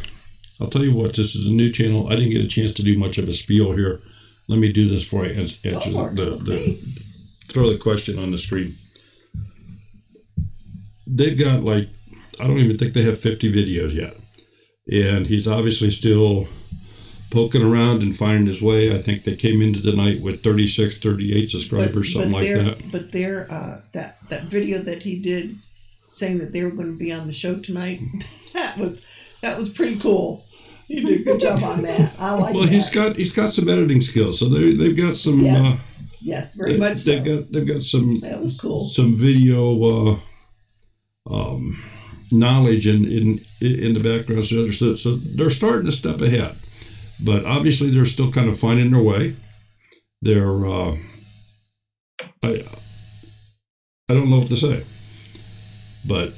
I'll tell you what, this is a new channel. I didn't get a chance to do much of a spiel here. Let me do this before I answer throw the question on the screen. They've got I don't even think they have 50 videos yet. And he's obviously still poking around and finding his way. I think they came into the night with 36, 38 subscribers, something like that. But that video that he did saying that they were going to be on the show tonight, that was pretty cool. He did a good job on that. I like that. Well, he's got some editing skills, so they've got some. Yes, very much so. They've got some. That was cool. Some video knowledge in the background, so they're starting to step ahead, but obviously they're still kind of finding their way. they're I don't know what to say, but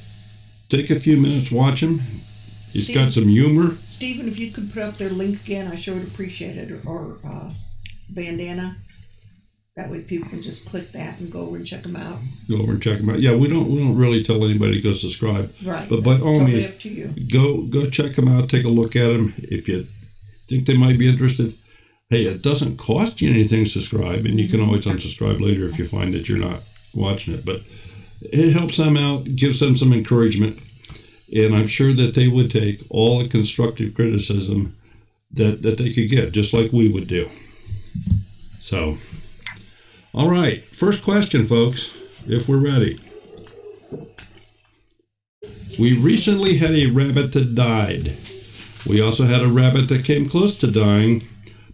take a few minutes, watch him. He's got some humor. Stephen, if you could put up their link again, I sure would appreciate it. Or bandana. That way people can just click that and go over and check them out. Go over and check them out. Yeah, we don't really tell anybody to go subscribe. Right. But by all totally means, up to you. go check them out. Take a look at them. If you think they might be interested, hey, it doesn't cost you anything to subscribe, and you can always unsubscribe later if you find that you're not watching it. But it helps them out, gives them some encouragement, and I'm sure that they would take all the constructive criticism that they could get, just like we would do. So, all right, first question, folks, if we're ready. We recently had a rabbit that died. We also had a rabbit that came close to dying,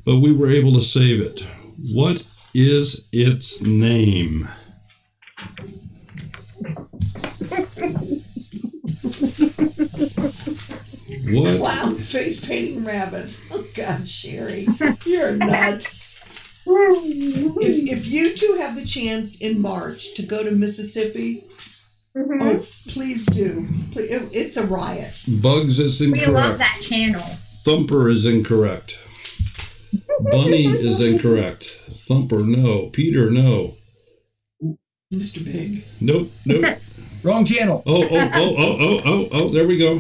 but we were able to save it. What is its name? What? Wow, face painting rabbits. Oh God, Sherry, you're a nut. If you two have the chance in March to go to Mississippi, oh, please do. Please, it's a riot. Bugs is incorrect. We love that channel. Thumper is incorrect. Bunny is incorrect. Thumper, no. Peter, no. Mr. Big. Nope. Wrong channel. Oh, there we go.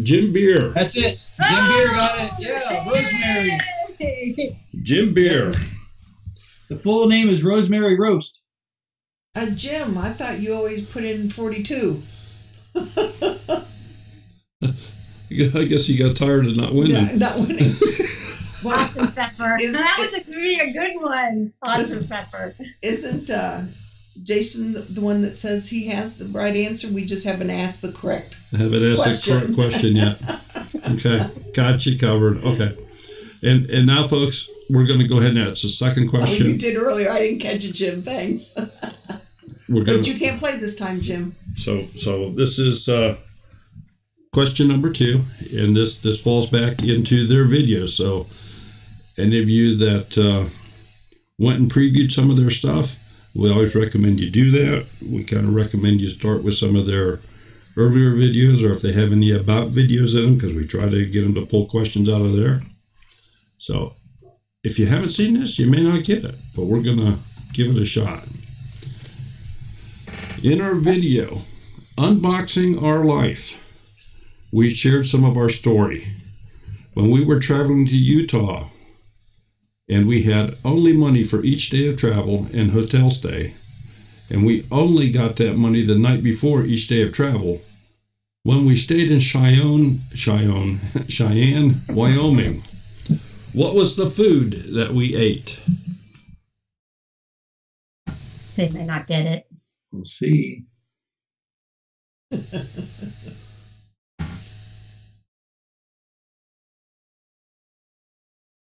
Jim Beer. That's it. Jim Beer got it. Yeah, Rosemary. Jim Beer. The full name is Rosemary Roast. Jim, I thought you always put in 42. I guess you got tired of not winning. Yeah, not winning. Awesome Pepper. That was really a good one. Awesome Pepper. Isn't Jason the one that says he has the right answer? We just haven't asked the correct I haven't asked question. the correct question yet. Okay, got you covered. Okay. And now, folks, we're going to go ahead and answer the second question. Oh, you did earlier. I didn't catch it, Jim. Thanks. But you can't play this time, Jim. So this is question number 2, and this falls back into their video. So any of you that went and previewed some of their stuff, we always recommend you do that. We kind of recommend you start with some of their earlier videos, or if they have any about videos in them, because we try to get them to pull questions out of there. So if you haven't seen this, you may not get it, but we're going to give it a shot. In our video, Unboxing Our Life, we shared some of our story. When we were traveling to Utah, and we had only money for each day of travel and hotel stay, and we only got that money the night before each day of travel, when we stayed in Cheyenne, Wyoming, what was the food that we ate? They may not get it. We'll see.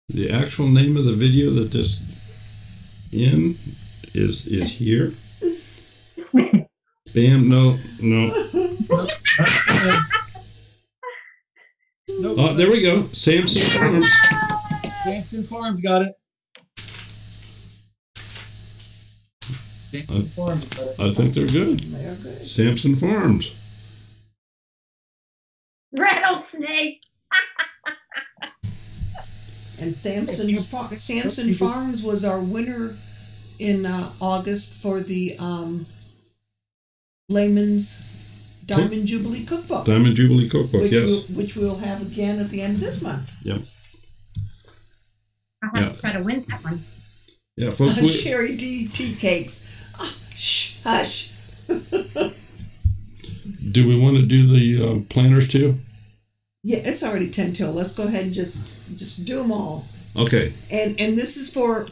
The actual name of the video that this in is here. Spam, no. Nope. Oh, there we go. Samson Farms. Samson Farms got it. Samson Farms got it. I think they're good. They're good. Samson Farms. Rattlesnake. And Samson Farms was our winner in August for the Layman's Diamond Jubilee Cookbook. Diamond Jubilee Cookbook, yes. Which we'll have again at the end of this month. Yep. I'll have to try to win that one. Yeah, folks. Sherry D. Tea cakes. Shh, hush. Do we want to do the planners too? Yeah, it's already 10 till. Let's go ahead and just do them all. Okay. And this is for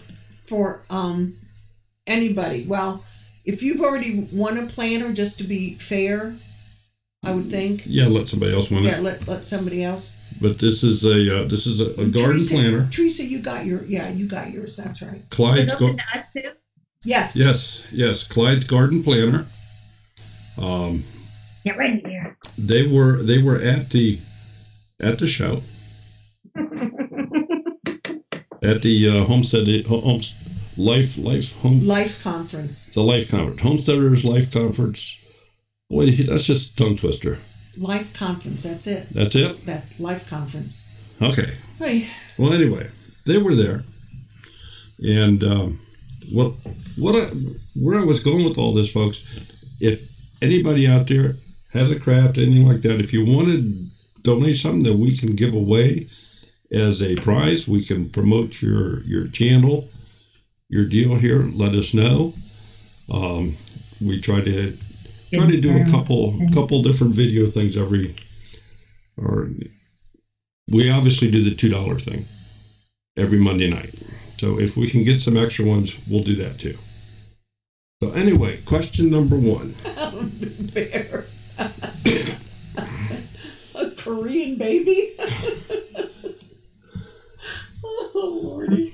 anybody. Well, if you've already won a planner, just to be fair, I would think. Yeah, let somebody else win it. Yeah, let somebody else. But this is a garden planner. Teresa, you got yours. That's right. Clyde's open to us too? Yes. Yes. Clyde's garden planner. Get ready here. They were at the show. At the Homestead Life Conference. The Life Conference. Homesteaders Life Conference. Boy, that's just a tongue twister. Life Conference, that's it. That's it? That's Life Conference. Okay. Hey. Well, anyway, they were there. And where I was going with all this, folks, if anybody out there has a craft, anything like that, if you want to donate something that we can give away as a prize, we can promote your channel, your deal here, let us know. We try to do a couple different video things we obviously do the $2 thing every Monday night. So if we can get some extra ones, we'll do that too. So anyway, question number 1. Bear. A Korean baby? Oh, Lordy.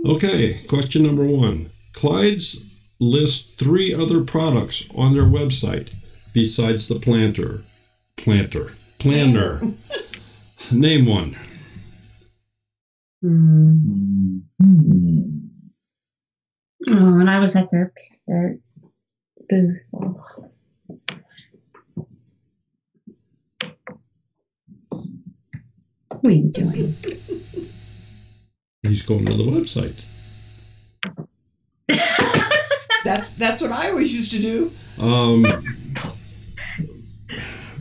Okay, question number 1. Clyde's lists 3 other products on their website besides the planner. Name one. Oh, when I was at their booth. What are you doing? He's going to the website. That's what I always used to do.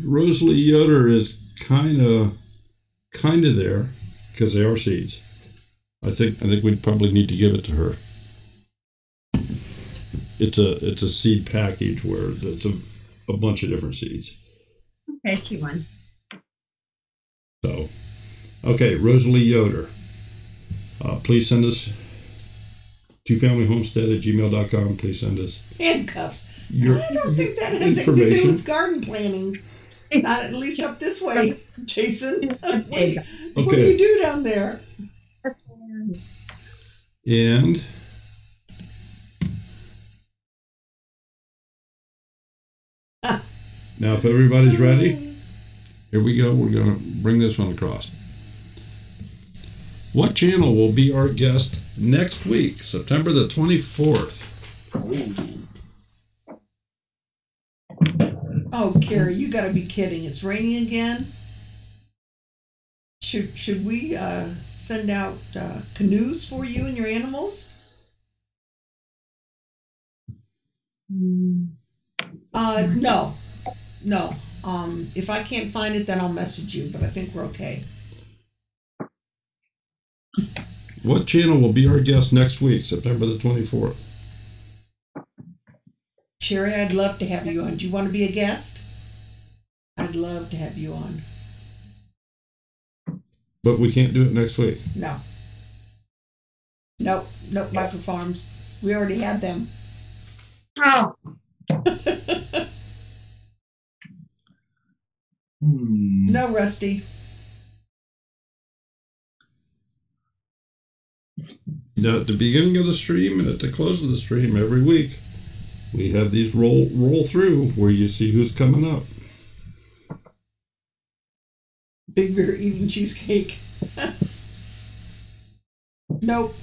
Rosalie Yoder is kind of there because they are seeds. I think we'd probably need to give it to her. It's a seed package where it's a bunch of different seeds. Okay, she won. So, okay, Rosalie Yoder. Please send us twofamilyhomestead@gmail.com. Please send us handcuffs. I don't think that has anything to do with garden planning. Not at least up this way, Jason. What do you do down there? And now, if everybody's ready, here we go. We're going to bring this one across. What channel will be our guest next week, September the 24th? Oh, Carrie, you got to be kidding. It's raining again? Should we send out canoes for you and your animals? No. If I can't find it, then I'll message you, but I think we're okay. What channel will be our guest next week, September the 24th? Sherry, I'd love to have you on. Do you want to be a guest? I'd love to have you on. But we can't do it next week. No. Nope, microfarms. We already had them. Oh. No, Rusty. Now, at the beginning of the stream and at the close of the stream every week, we have these roll through where you see who's coming up. Big Bear eating cheesecake. Nope.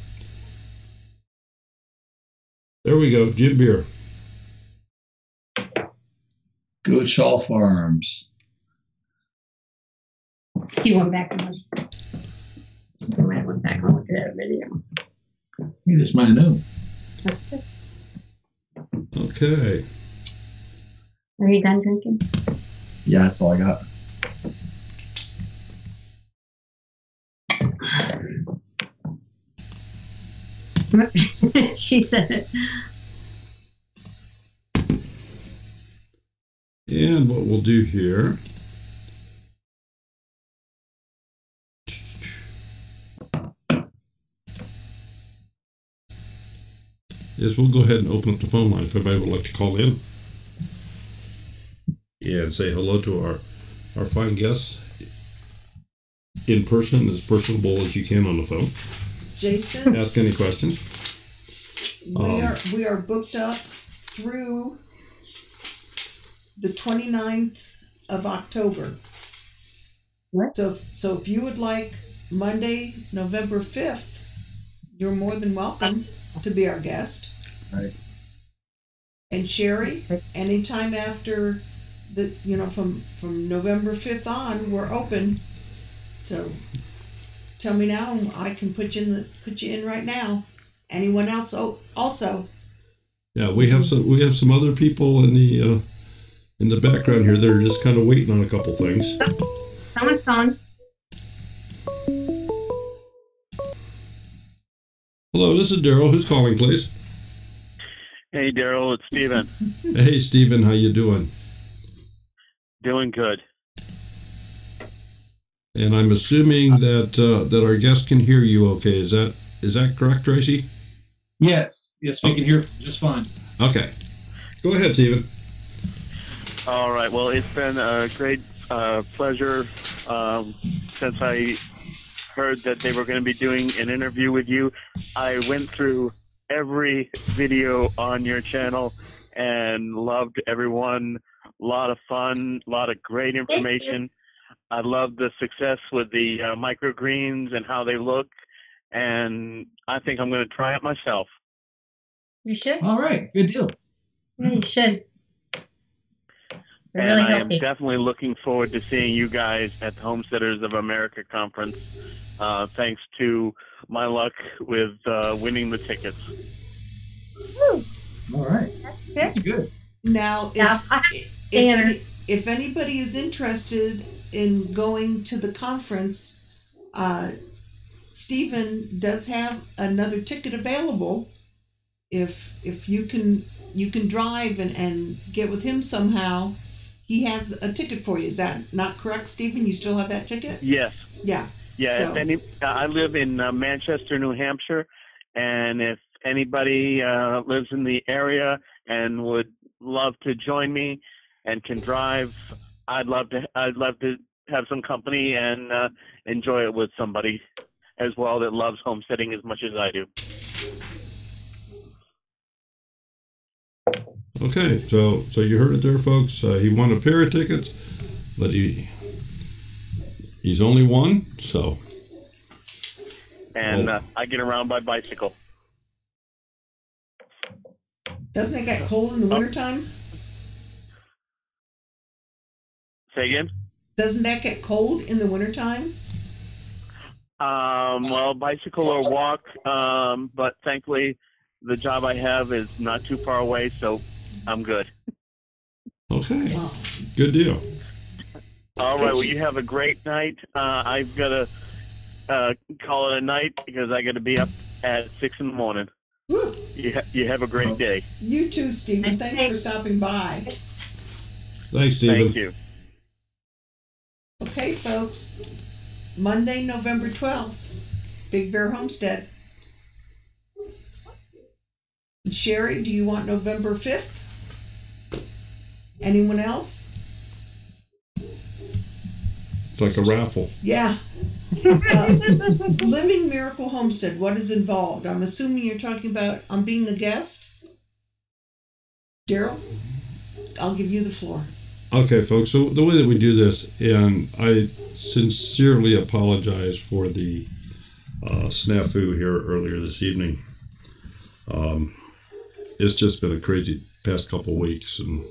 There we go, Jim Beer. Goatshaw Farms. He went back and looked. I might have went back and looked at that video. You just might know. That's it. Okay. Are you done drinking? Yeah, that's all I got. She said it. And what we'll do here is we'll go ahead and open up the phone line if anybody would like to call in. Yeah, and say hello to our fine guests in person, as personable as you can on the phone. Jason, ask any questions. We are booked up through the 29th of October. What? So if you would like Monday, November 5th, you're more than welcome to be our guest. Right. And Sherry, anytime after the, from November 5th on, we're open. So tell me now, and I can put you in right now. Anyone else? Also. Yeah, we have some other people in the background here that are just kind of waiting on a couple things. Someone's calling. Hello, this is Daryl. Who's calling, please? Hey, Daryl, it's Steven. Hey, Steven, how you doing? Doing good. And I'm assuming that our guest can hear you okay. Is that correct, Tracy? Yes, we can hear just fine. Okay. Go ahead, Steven. All right. Well, it's been a great pleasure since I heard that they were going to be doing an interview with you. I went through every video on your channel and loved everyone. A lot of fun, a lot of great information. I love the success with the microgreens and how they look, and I think I'm going to try it myself. You should. All right, good deal. Yeah, you should. They're And really I am healthy. definitely looking forward to seeing you guys at the Homesteaders of America conference. Thanks to my luck with winning the tickets. Woo. All right, That's that's good. good. Now, Yeah. if anybody is interested in going to the conference, Stephen does have another ticket available. If you can drive and get with him somehow, he has a ticket for you. Is that not correct, Stephen? You still have that ticket? Yes. Yeah. Yeah, So- I live in Manchester, New Hampshire, and if anybody lives in the area and would love to join me and can drive, I'd love to have some company and enjoy it with somebody as well that loves homesteading as much as I do. Okay, so you heard it there, folks. He won a pair of tickets, but he's only one, so. And I get around by bicycle. Doesn't it get cold in the wintertime? Say again? Doesn't that get cold in the wintertime? Well, bicycle or walk, but thankfully the job I have is not too far away, so I'm good. Okay, Wow. good deal. All right, well, you have a great night. I've got to call it a night because I got to be up at 6 in the morning. Woo. You have a great day. You too, Stephen. Thanks for stopping by. Thanks, Stephen. Thank you. Okay, folks. Monday, November 12th, Big Bear Homestead. And Sherry, do you want November 5th? Anyone else? It's like a raffle. Yeah. Living Miracle Homestead, what is involved? I'm assuming you're talking about being a guest. Daryl, I'll give you the floor. Okay, folks, so the way that we do this, and I sincerely apologize for the snafu here earlier this evening. It's just been a crazy past couple weeks, and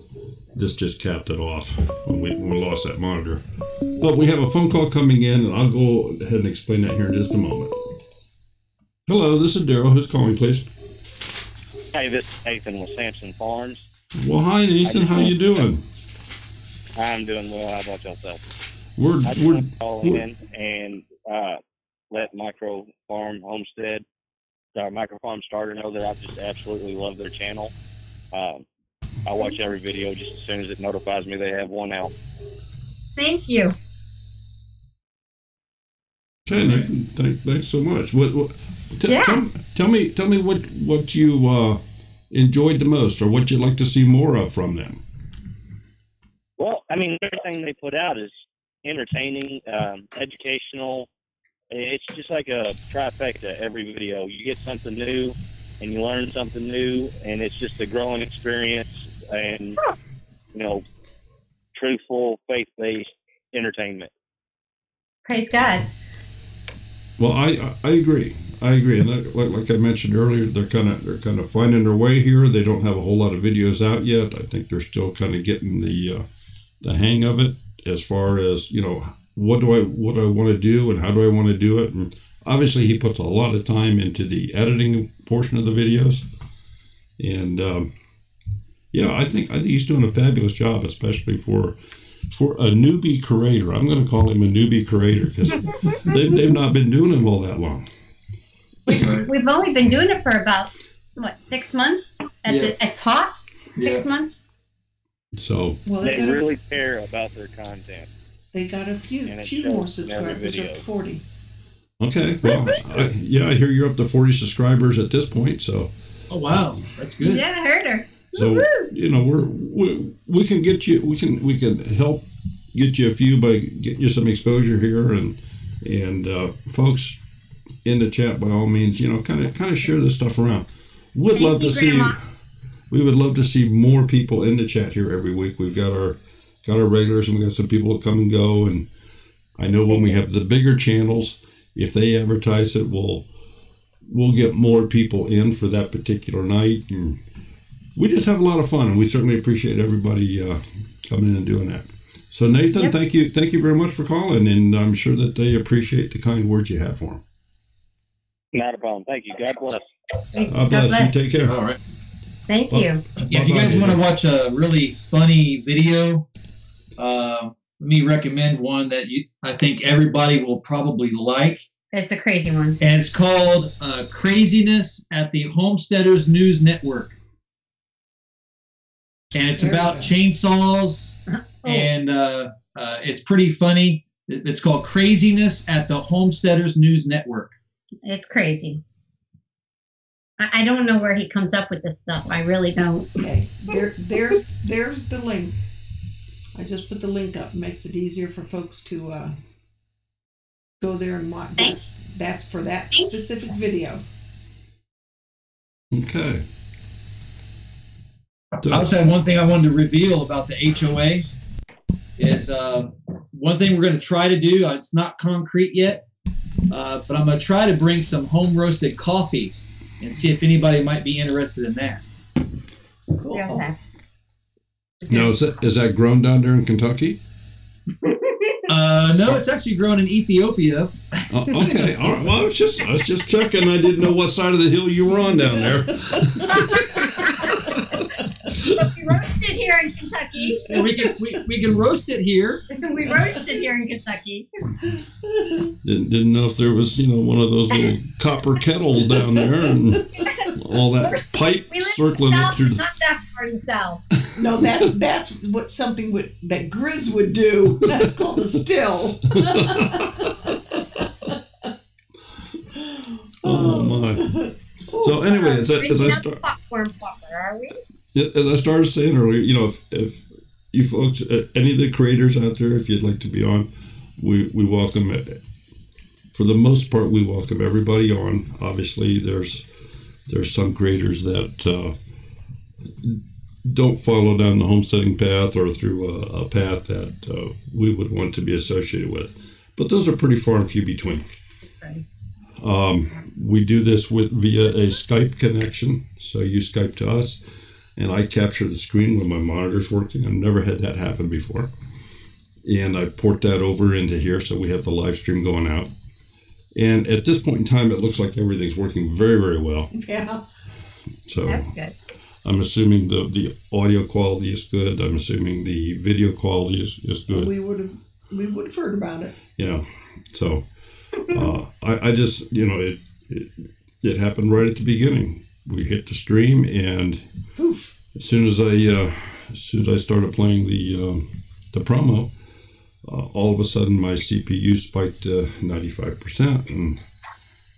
this just capped it off when we lost that monitor. But we have a phone call coming in, and I'll go ahead and explain that here in just a moment. Hello, this is Daryl. Who's calling, please? Hey, this is Nathan with Sampson Farms. Well, hi, Nathan. How you doing? I'm doing well. How about yourself? We're I just want to call in and let Micro Farm Homestead, our Micro Farm Starter, know that I just absolutely love their channel. I watch every video just as soon as it notifies me they have one out. Thank you. Okay, Nathan, thanks so much. Yeah. Tell me what you enjoyed the most, or what you'd like to see more of from them. Well, I mean, everything they put out is entertaining, educational. It's just like a trifecta every video. You get something new, and you learn something new, and it's just a growing experience and, truthful, faith-based entertainment. Praise God. Well, I agree. I agree, and like I mentioned earlier, they're kind of finding their way here. They don't have a whole lot of videos out yet. I think they're still kind of getting the hang of it as far as, you know, what do I want to do and how do I want to do it. And obviously, he puts a lot of time into the editing portion of the videos, and yeah, I think he's doing a fabulous job, especially for a newbie creator. I'm going to call him a newbie creator because they've not been doing it all that long. We've only been doing it for about, what, 6 months at tops? 6 months. So they really care about their content. They got a few more subscribers, up to 40. Okay, well, I hear you're up to 40 subscribers at this point. So. Oh wow, that's good. Yeah, I heard her. So Woo-hoo! You know, we can get you, we can help get you a few by getting you some exposure here, and folks in the chat, by all means, you know, kind of share this stuff around. We would love to see more people in the chat here every week. We've got our regulars, and we got some people that come and go, and I know when we have the bigger channels, if they advertise it, we'll get more people in for that particular night, and we just have a lot of fun, and we certainly appreciate everybody coming in and doing that. So Nathan, thank you very much for calling, and I'm sure that they appreciate the kind words you had for them. Not a problem. Thank you. God bless. God bless. You take care. All right. Thank you. Yeah, if you guys want to watch a really funny video, let me recommend one that I think everybody will probably like. It's a crazy one. And it's called Craziness at the Homesteaders News Network. And it's about chainsaws, and it's pretty funny. It's called Craziness at the Homesteaders News Network. It's crazy. I don't know where he comes up with this stuff. I really don't. Okay, there's the link. I just put the link up. It makes it easier for folks to go there and watch. That's for that specific video. Okay. I also had one thing I wanted to reveal about the HOA is one thing we're going to try to do. It's not concrete yet, but I'm going to try to bring some home roasted coffee and see if anybody might be interested in that. Cool. Now, is that grown down there in Kentucky? No, it's actually grown in Ethiopia. Okay, all right. Well, I was just checking. I didn't know what side of the hill you were on down there. We roasted here in Kentucky. Yeah, we can roast it here. We roasted here in Kentucky. Didn't know if there was, one of those little copper kettles down there and all that pipe circling up through. Not that far south. No, that's what something that Grizz would do. That's called a still. Oh my! So anyway, as I start. Popcorn popper, are we? As I started saying earlier, if you folks, any of the creators out there, if you'd like to be on, we welcome it. For the most part, we welcome everybody on. Obviously, there's some creators that don't follow down the homesteading path or through a path that we would want to be associated with. But those are pretty far and few between. Right. We do this via a Skype connection. So you Skype to us, and I capture the screen when my monitor's working. I've never had that happen before. And I port that over into here so we have the live stream going out. And at this point in time, it looks like everything's working very, very well. Yeah. So that's good. I'm assuming the audio quality is good. I'm assuming the video quality is good. We would have heard about it. Yeah. So I just, it happened right at the beginning. We hit the stream, and Oof. as soon as I started playing the promo, all of a sudden my CPU spiked to 95%, and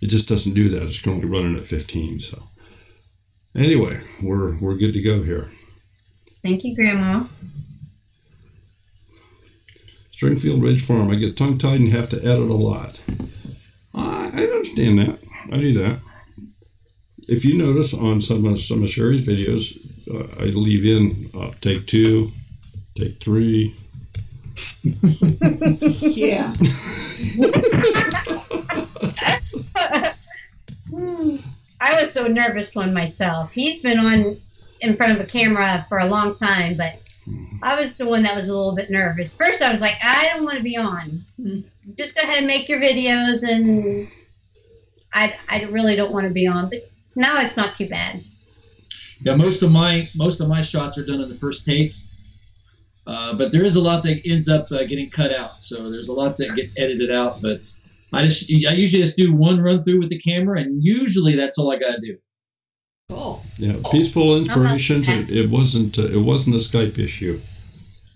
it just doesn't do that. It's currently running at 15. So anyway, we're good to go here. Thank you, Grandma. Stringfield Ridge Farm. I get tongue-tied and have to edit a lot. I understand that. I do that. If you notice on some of Sherry's videos, I leave in take 2, take 3. Yeah. was the nervous one myself. He's been on in front of a camera for a long time, but I was the one that was a little bit nervous. First, I was like, I don't want to be on. Just go ahead and make your videos, and I really don't want to be on. But now it's not too bad. Yeah, most of my shots are done in the first take, but there is a lot that ends up getting cut out. So there's a lot that gets edited out. But I usually just do one run through with the camera, and usually that's all I got to do. Cool. Yeah, Peaceful Inspirations. It wasn't a Skype issue.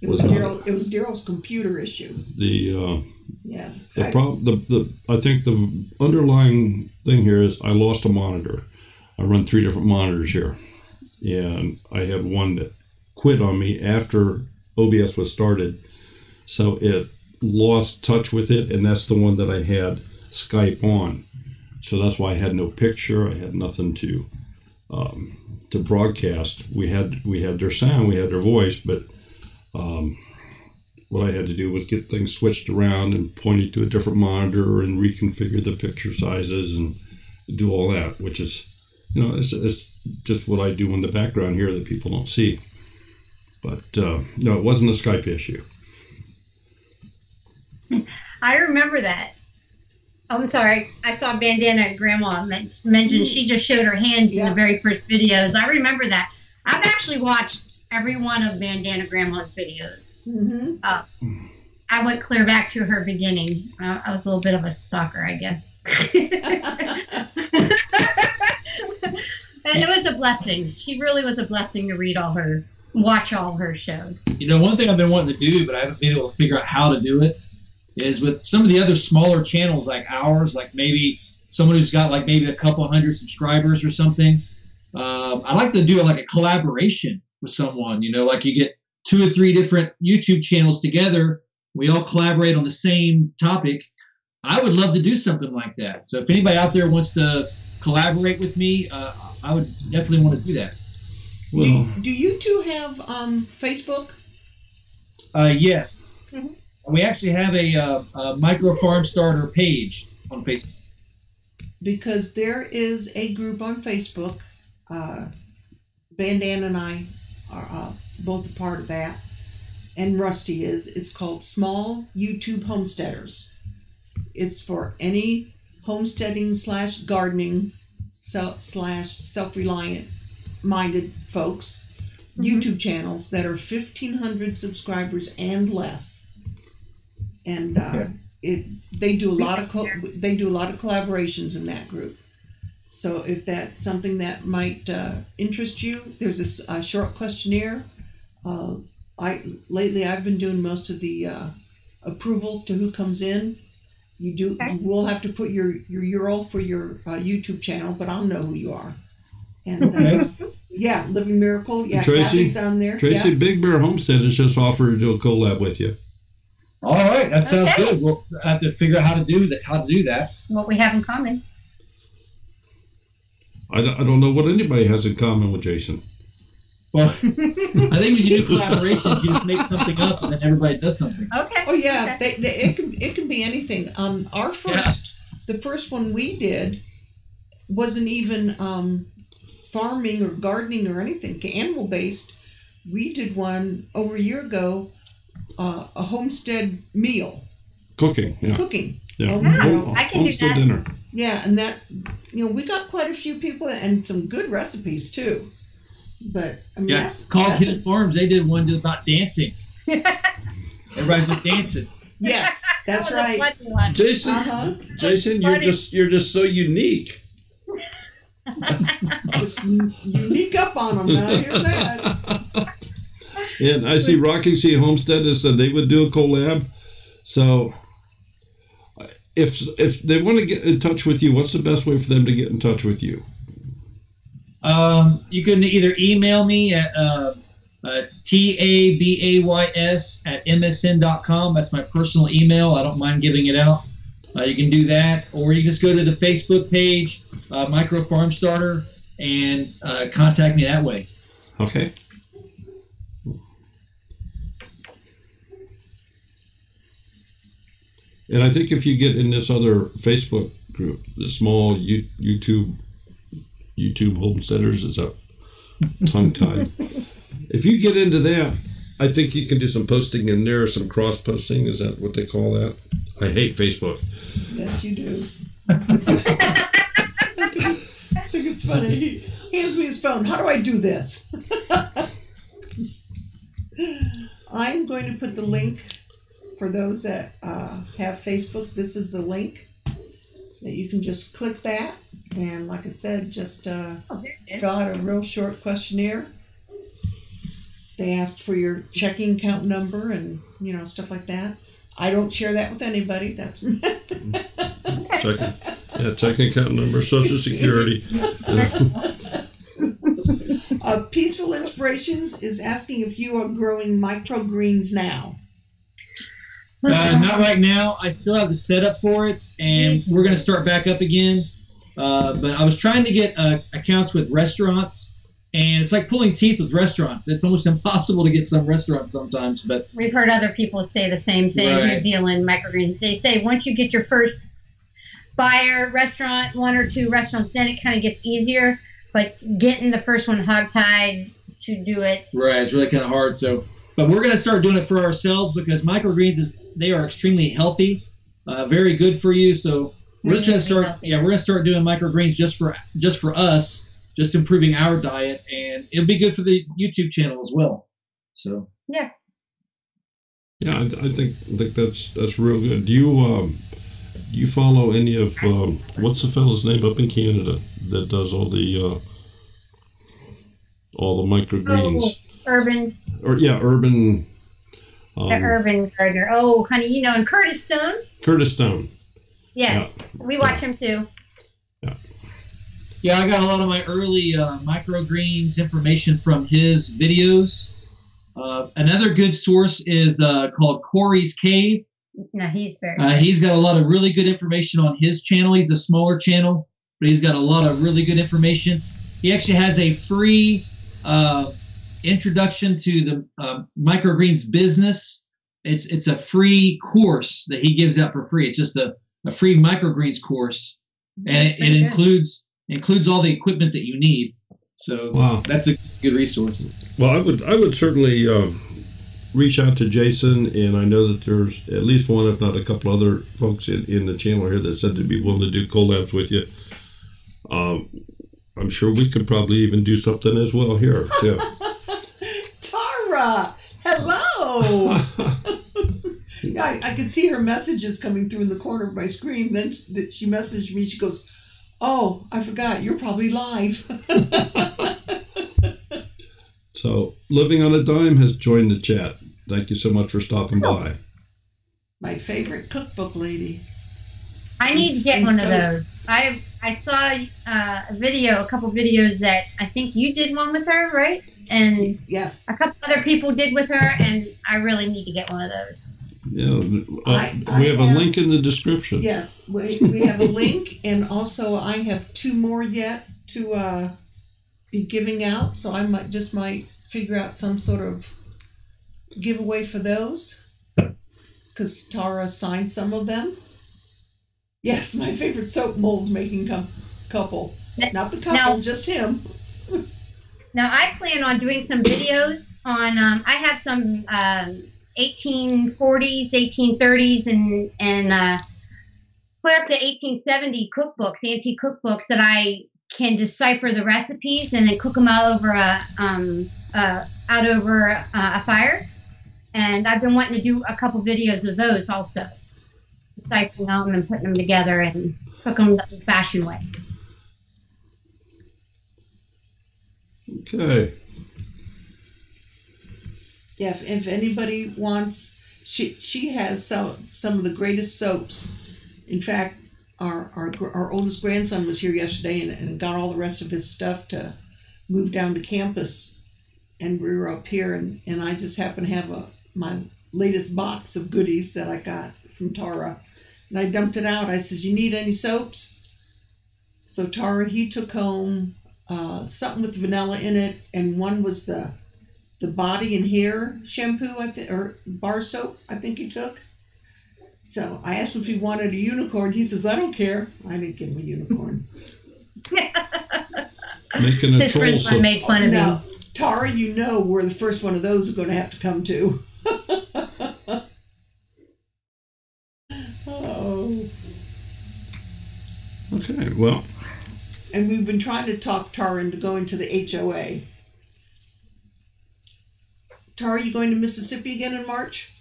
It was Daryl's computer issue. The Skype. problem. I think the underlying thing here is I lost a monitor. I run 3 different monitors here, and I had one that quit on me after OBS was started, so it lost touch with it, and that's the one that I had Skype on. So that's why I had no picture. I had nothing to broadcast. We had their sound, we had their voice, but what I had to do was get things switched around and point it to a different monitor and reconfigure the picture sizes and do all that, which is, it's just what I do in the background here that people don't see. But no, it wasn't a Skype issue. I remember that. Oh, I'm sorry. I saw Bandana Grandma mention she just showed her hands in the very first videos. I remember that. I've actually watched every one of Bandana Grandma's videos. I went clear back to her beginning. I was a little bit of a stalker, I guess. And it was a blessing. She really was a blessing to watch all her shows. One thing I've been wanting to do, but I haven't been able to figure out how to do it, is with some of the other smaller channels like ours, like maybe someone who's got like maybe a couple hundred subscribers or something. I like to do like a collaboration with someone, like you get 2 or 3 different YouTube channels together. We all collaborate on the same topic. I would love to do something like that. So if anybody out there wants to collaborate with me, I would definitely want to do that. Well, do you two have Facebook? Yes. We actually have a micro farm starter page on Facebook. Because there is a group on Facebook. Bandana and I are both a part of that. And Rusty is. It's called Small YouTube Homesteaders. It's for any homesteading / gardening / self-reliant minded folks. YouTube channels that are 1,500 subscribers and less. And they do a lot of collaborations in that group. So if that's something that might interest you, there's a short questionnaire. Lately I've been doing most of the approvals to who comes in. You will have to put your URL for your YouTube channel, but I'll know who you are. And yeah, Living Miracle. Yeah, Kathy's on there. Tracy, Big Bear Homestead has just offered to do a collab with you. All right, that sounds good. We'll have to figure out how to do that. What we have in common. I don't know what anybody has in common with Jason. Well, I think when you do collaborations, you just make something up and then everybody does something. Okay. Oh yeah, it can be anything. The first one we did wasn't even farming or gardening or anything, animal based. We did one over a year ago, a homestead meal. Cooking. Yeah. Yeah. I can homestead do that. dinner. Yeah, and that, we got quite a few people and some good recipes too. But I mean, that's Hidden Farms. They did one about dancing. Everybody's just dancing. Yes, that's right. Jason, you're just so unique. Just unique up on them. Now hear that. And I see Rocking Sea Homestead has said they would do a collab. So if they want to get in touch with you, what's the best way for them to get in touch with you? You can either email me at tabays@msn.com. That's my personal email. I don't mind giving it out. You can do that, or you just go to the Facebook page, Micro Farm Starter, and contact me that way. Okay. And I think if you get in this other Facebook group, the small YouTube YouTube homesteaders. Is that tongue-tied? If you get into that, I think you can do some posting in there, some cross-posting. Is that what they call that? I hate Facebook. Yes, you do. I think it's funny. He hands me his phone. How do I do this? I'm going to put the link for those that have Facebook. This is the link that you can just click that. And like I said, just fill out a real short questionnaire. They asked for your checking account number and, stuff like that. I don't share that with anybody. That's checking account number, Social Security. Peaceful Inspirations is asking if you are growing microgreens now. Not right now. I still have the setup for it, and we're going to start back up again. But I was trying to get accounts with restaurants. And it's like pulling teeth with restaurants. It's almost impossible to get some restaurants sometimes. But we've heard other people say the same thing who deal in microgreens. They say once you get your first buyer restaurant, 1 or 2 restaurants, then it kind of gets easier. But getting the first one hogtied to do it. Right, it's really kind of hard. But we're going to start doing it for ourselves because microgreens, they are extremely healthy, very good for you. So we're just going to start. Yeah, we're going to start doing microgreens just for us. Just improving our diet, and it'll be good for the YouTube channel as well. So yeah, I think that's real good. Do you follow any of what's the fellow's name up in Canada that does all the microgreens? Urban. Urban. The Urban Gardener. Oh, honey, and Curtis Stone. Curtis Stone. Yes, we watch him too. Yeah, I got a lot of my early microgreens information from his videos. Another good source is called Corey's Cave. No, he's very good. He's got a lot of really good information on his channel. He's a smaller channel, but he's got a lot of really good information. He actually has a free introduction to the microgreens business. It's a free course that he gives out for free. It's just a free microgreens course, and it includes all the equipment that you need. So that's a good resource. Well, I would certainly reach out to Jason, and I know that there's at least one, if not a couple other folks in the channel here that said they'd be willing to do collabs with you. I'm sure we could probably even do something as well here too. Tara, hello. I could see her messages coming through in the corner of my screen. Then she messaged me. She goes, "Oh, I forgot. You're probably live." So, Living on a Dime has joined the chat. Thank you so much for stopping by. My favorite cookbook lady. I need to get one of those. I saw a couple videos that I think you did one with her, right? And yes, a couple other people did with her, and I really need to get one of those. Yeah, we have a link in the description. Yes, we have a link, and also I have 2 more yet to be giving out. So I might figure out some sort of giveaway for those, because Tara signed some of them. Yes, my favorite soap mold making couple. Not the couple, just him. Now I plan on doing some videos on. I have some 1840s, 1830s, and clear up to 1870 cookbooks, antique cookbooks that I can decipher the recipes and then cook them out over a fire. And I've been wanting to do a couple videos of those also, deciphering them and putting them together and cook them the old-fashioned way. Okay. Yeah, if anybody wants, she has some of the greatest soaps. In fact, our oldest grandson was here yesterday and got all the rest of his stuff to move down to campus, and we were up here, and I just happened to have my latest box of goodies that I got from Tara, and I dumped it out. I said, "You need any soaps?" So Tara, he took home something with vanilla in it, and one was the body and hair shampoo, or bar soap, I think he took. So I asked him if he wanted a unicorn. He says, "I don't care." I didn't give him a unicorn. making a His troll friends soup. made fun of Now, him. Tara, you know where the first one of those is going to have to come to. Oh. Okay, well, And we've been trying to talk Tara into going to the HOA. Tara, you going to Mississippi again in March?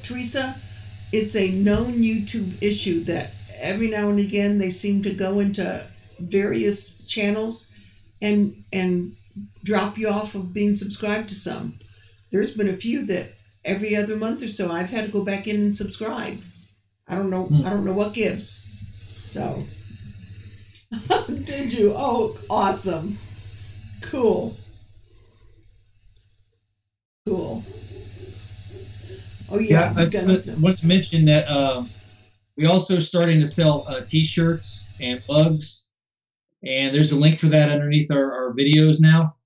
Teresa, it's a known YouTube issue that every now and again they seem to go into various channels and drop you off of being subscribed to some. There's been a few that every other month or so I've had to go back in and subscribe. I don't know what gives. So did you? Oh, awesome. Cool. Oh yeah, I want to mention that we also starting to sell T-shirts and mugs, and there's a link for that underneath our videos now.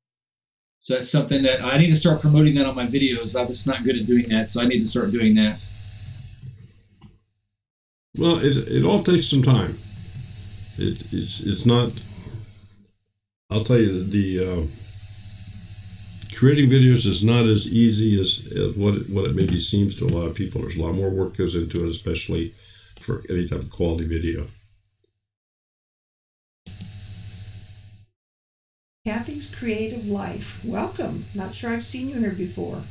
So that's something that I need to start promoting that on my videos. I was not good at doing that, so I need to start doing that. well, it all takes some time. It's not. I'll tell you, the creating videos is not as easy as what it maybe seems to a lot of people. There's a lot more work goes into it, especially for any type of quality video. Kathy's Creative Life. Welcome. Not sure I've seen you here before.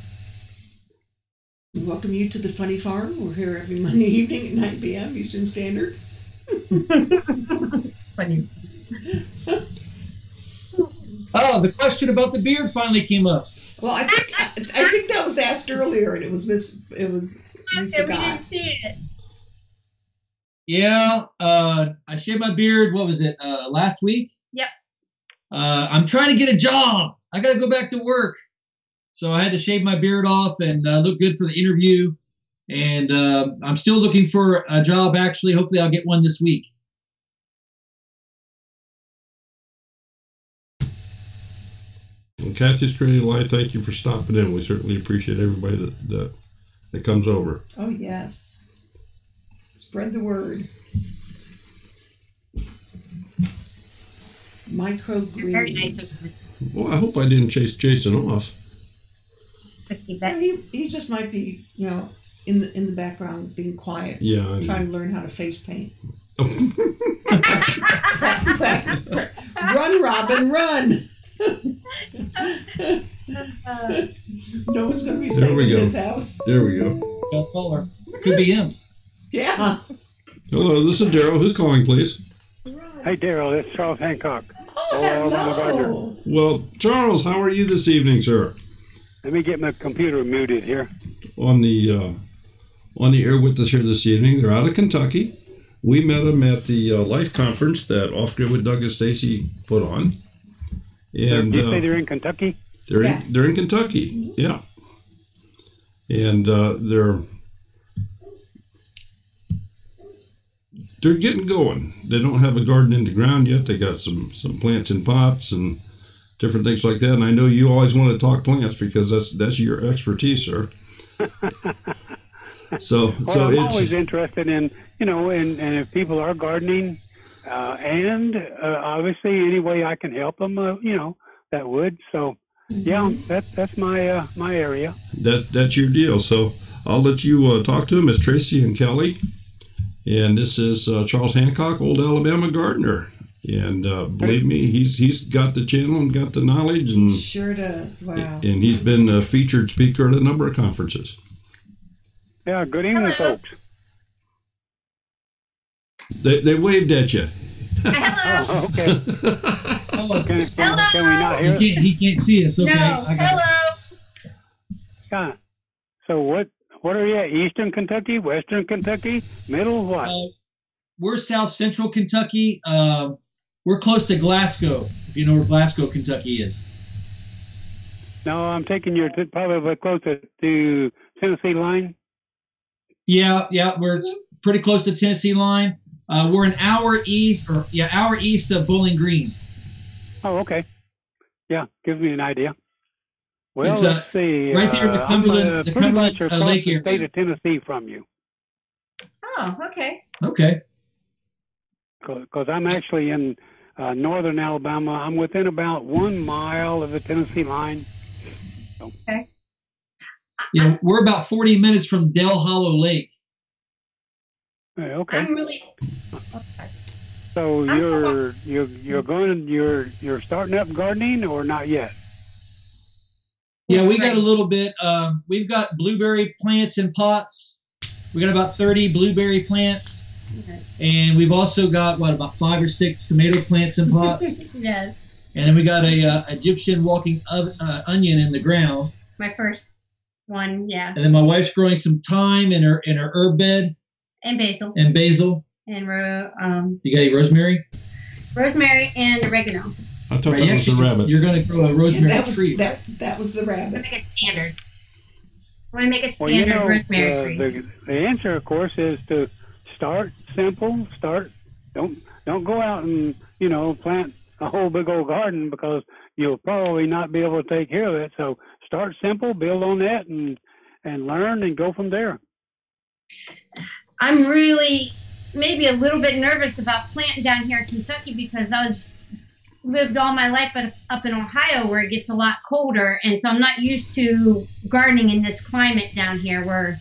We welcome you to the Funny Farm. We're here every Monday evening at 9 p.m. Eastern Standard. Funny. Oh, the question about the beard finally came up. Well, I think that was asked earlier, and we We forgot. didn't see it. Yeah, I shaved my beard. What was it? Last week. Yep. I'm trying to get a job. I got to go back to work, so I had to shave my beard off and look good for the interview. And I'm still looking for a job. Actually, hopefully, I'll get one this week. Well, Kathy's Creative Life, thank you for stopping in. We certainly appreciate everybody that comes over. Oh, yes. Spread the word. Very Microgreens. nice. Well, I hope I didn't chase Jason off. Well, he just might be, in the background being quiet. Yeah, I know. Trying to learn how to face paint. Run, Robin, run! No one's going to be safe in his house. There we go. Don't call her. Could be him. Yeah. Hello, this is Daryl. Who's calling, please? Hey, Daryl, it's Charles Hancock. Oh, I'm a gardener. hello. Well, Charles, how are you this evening, sir? Let me get my computer muted here. On the air with us here this evening. They're out of Kentucky. We met them at the Life Conference that Off Grid with Doug and Stacy put on. And Did you say they're in Kentucky? Yes. they're in Kentucky. Yeah. And they're getting going. They don't have a garden in the ground yet. They got some plants in pots and different things like that. And I know you always want to talk plants because that's your expertise, sir. So I'm it's always interested in, and if people are gardening, and obviously any way I can help them, that would. So, yeah, that's my my area. that's your deal. So I'll let you talk to them. It's Tracy and Kelly. And this is Charles Hancock, Old Alabama Gardener. And believe me, he's got the channel and got the knowledge. And Sure does. Wow. And he's been a featured speaker at a number of conferences. Yeah, good evening, folks. They waved at you. Hello. Oh, okay. Oh, Can we not hear it? he can't see us. Okay. No. I got it. Hello. Yeah. So what are you at? Eastern Kentucky, Western Kentucky, middle, what? We're South Central Kentucky. We're close to Glasgow, if you know where Glasgow, Kentucky is. No, I'm taking you to probably closer to Tennessee line. Yeah, we're pretty close to Tennessee line. We're an hour east of Bowling Green. Oh, okay. Yeah, gives me an idea. Well, It's, let's see. right there in the Cumberland- the pretty Cumberland, much across Lake the area. state of Tennessee from you. Oh, okay. Okay. because I'm actually in northern Alabama. I'm within about 1 mile of the Tennessee line. So. Okay. Yeah, we're about 40 minutes from Dell Hollow Lake. Okay. I'm really. Okay. So you're starting up gardening or not yet? Yeah, we got a little bit. We've got blueberry plants in pots. We got about 30 blueberry plants. Okay. And we've also got, about 5 or 6 tomato plants in pots. Yes. And then we got a Egyptian walking onion in the ground. My first one, yeah. And then my wife's growing some thyme in her herb bed. And basil. And basil. And you got any rosemary? Rosemary and oregano. I thought that was the rabbit. You're going to grow a rosemary tree. That was the rabbit. Make it standard. I want to make it standard rosemary tree. The answer, of course, is to start simple. Don't go out and plant a whole big old garden, because you'll probably not be able to take care of it. So start simple, build on that, and learn and go from there. I'm really maybe a little bit nervous about planting down here in Kentucky, because I lived all my life up in Ohio, where it gets a lot colder, and so I'm not used to gardening in this climate down here, where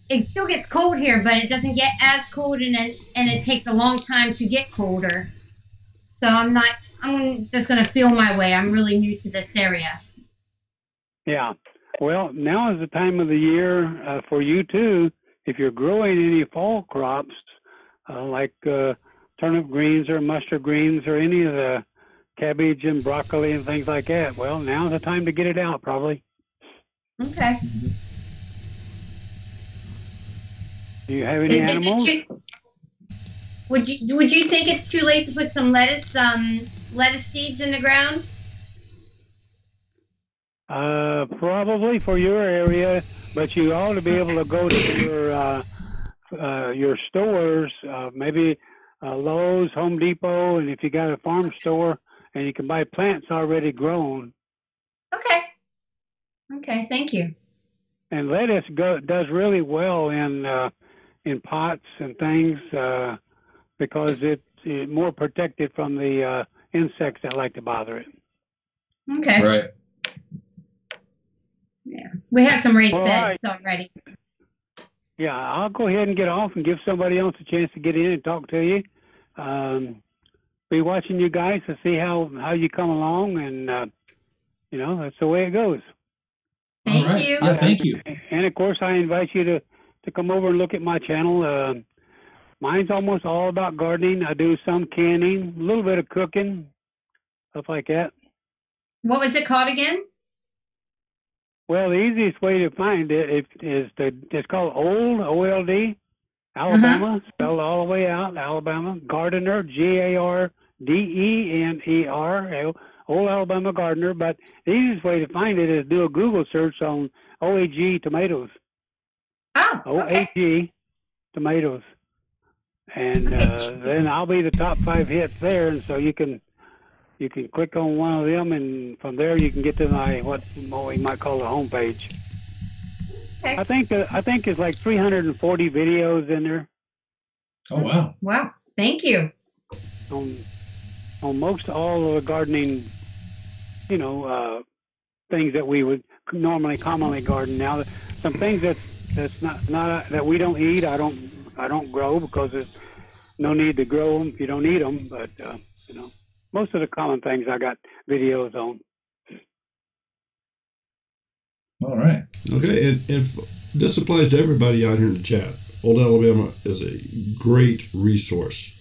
it still gets cold here, but it doesn't get as cold, and it takes a long time to get colder. So I'm just going to feel my way. I'm really new to this area. Yeah. Well, now is the time of the year for you too. If you're growing any fall crops, like turnip greens or mustard greens or any of the cabbage and broccoli and things like that, well, now's the time to get it out, probably. Okay. Do you have any animals? Would you think it's too late to put some lettuce seeds in the ground? Probably for your area, but you ought to be able to go to your stores, maybe Lowe's, Home Depot, and if you got a farm store, and you can buy plants already grown. Okay. Okay, thank you. And lettuce does really well in pots and things, because it's more protected from the insects that like to bother it. Okay. Right. Yeah, we have some raised beds already. Yeah, I'll go ahead and get off and give somebody else a chance to get in and talk to you. Be watching you guys to see how you come along, and that's the way it goes. Thank you. Yeah, thank you. And of course, I invite you to come over and look at my channel. Mine's almost all about gardening. I do some canning, a little bit of cooking, stuff like that. What was it called again? Well, the easiest way to find it is it's called Old, O-L-D, Alabama, spelled all the way out, Alabama, Gardener, Gardener, Old Alabama Gardener. But the easiest way to find it is do a Google search on OAG tomatoes. Oh, okay. OAG tomatoes. And then I'll be the top 5 hits there, and so you can click on one of them, and from there you can get to what we might call the homepage. Okay. I think it's like 340 videos in there. Oh wow! Wow! Thank you. On most all of the gardening, things that we would commonly garden. Now, some things that's not that we don't eat. I don't grow, because there's no need to grow them if you don't eat them. But most of the common things I got videos on. All right. Okay, and if this applies to everybody out here in the chat, Old Alabama is a great resource,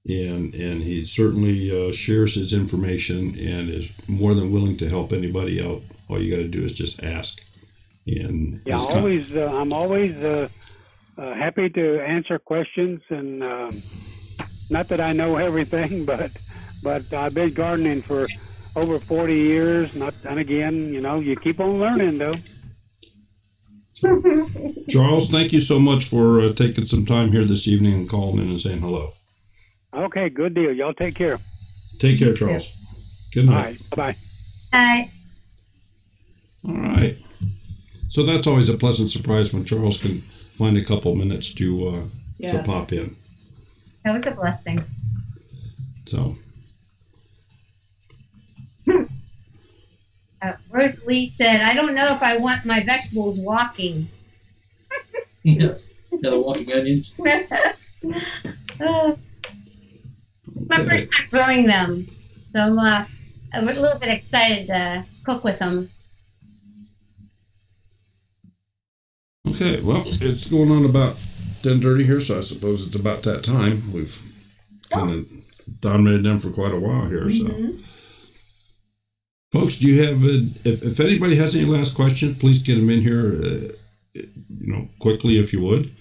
and he certainly shares his information and is more than willing to help anybody out. All you got to do is just ask. And yeah, I'm always happy to answer questions, and not that I know everything, but I've been gardening for over 40 years. And again, you keep on learning, though. Charles, thank you so much for taking some time here this evening and calling in and saying hello. Okay, good deal. Y'all take care. Take care, Charles. Good night. All right, bye-bye. Bye. All right. So that's always a pleasant surprise when Charles can find a couple minutes to pop in. That was a blessing. So. Rosalie said, I don't know if I want my vegetables walking. Yeah, the walking onions. My first time growing them, so I'm a little bit excited to cook with them. Okay, well, it's going on about 10:30 here, so I suppose it's about that time. We've kind of dominated them for quite a while here, so. Folks, do you have, if anybody has any last questions, please get them in here, quickly if you would.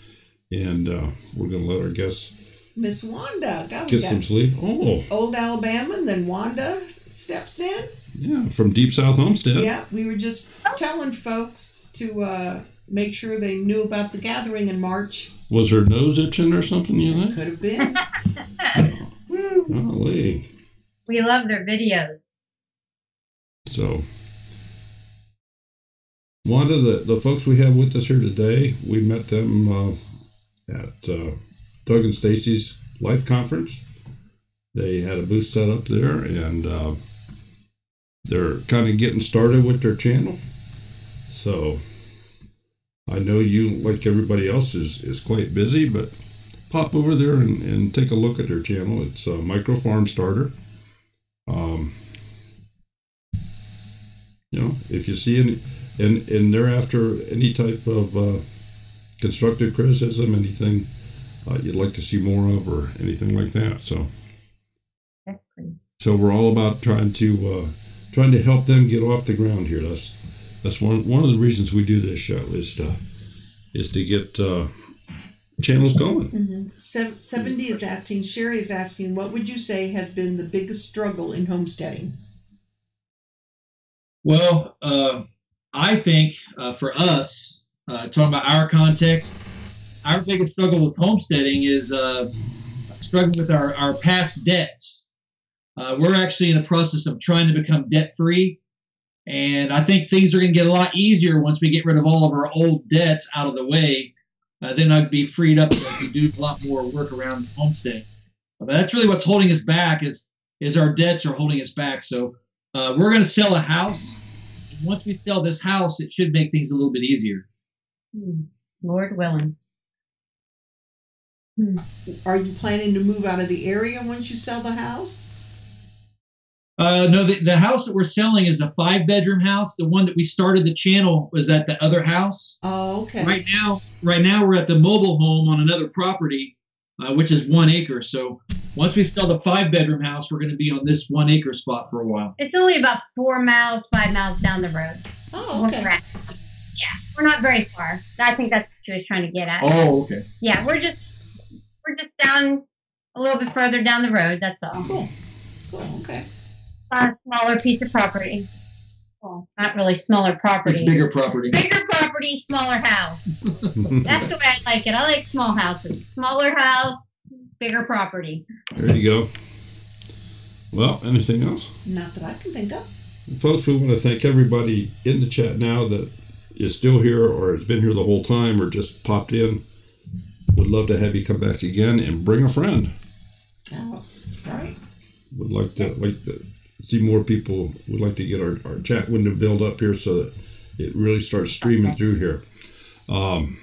And we're going to let our guests Miss Wanda. get some sleep. Oh. Old Alabama, and then Wanda steps in. Yeah, from Deep South Homestead. Yeah, we were just telling folks to make sure they knew about the gathering in March. Was her nose itching or something, you think? Could have been. Golly. We love their videos. So, Wanda, the folks we have with us here today, we met them at Doug and Stacy's Life Conference. They had a booth set up there, and they're kind of getting started with their channel. So, I know you, like everybody else, is quite busy, but pop over there and take a look at their channel. It's Micro Farm Starter. If you see any, and they're after any type of constructive criticism, anything you'd like to see more of, or anything like that. So, Yes, please. So we're all about trying to help them get off the ground here. That's one of the reasons we do this show is to get channels going. Mm-hmm. 70 is asking. Sherry is asking, what would you say has been the biggest struggle in homesteading? Well, I think for us, talking about our context, our biggest struggle with homesteading is struggling with our past debts. We're actually in the process of trying to become debt-free, and I think things are going to get a lot easier once we get rid of all of our old debts out of the way. Then I'd be freed up to do a lot more work around homesteading. But that's really what's holding us back is our debts are holding us back. So we're going to sell a house. Once we sell this house, it should make things a little bit easier. Lord willing. Are you planning to move out of the area once you sell the house? No, the house that we're selling is a 5-bedroom house. The one that we started the channel was at the other house. Oh, okay. Right now we're at the mobile home on another property, which is 1 acre. So once we sell the 5-bedroom house, we're going to be on this 1 acre spot for a while. It's only about 4 miles, 5 miles down the road. Oh, okay. Yeah, we're not very far. I think that's what she was trying to get at. Oh, okay. Yeah, we're just down a little bit further down the road. That's all. Cool. Okay. A smaller piece of property. Well, not really smaller property. It's bigger property. Bigger property, smaller house. That's the way I like it. I like small houses. Smaller house, bigger property. There you go. Well, anything else? Not that I can think of. Folks, we want to thank everybody in the chat now that is still here or has been here the whole time or just popped in. Would love to have you come back again and bring a friend. Oh, that's right. Would like to see more people. Would like to get our chat window built up here so that it really starts streaming through here. Want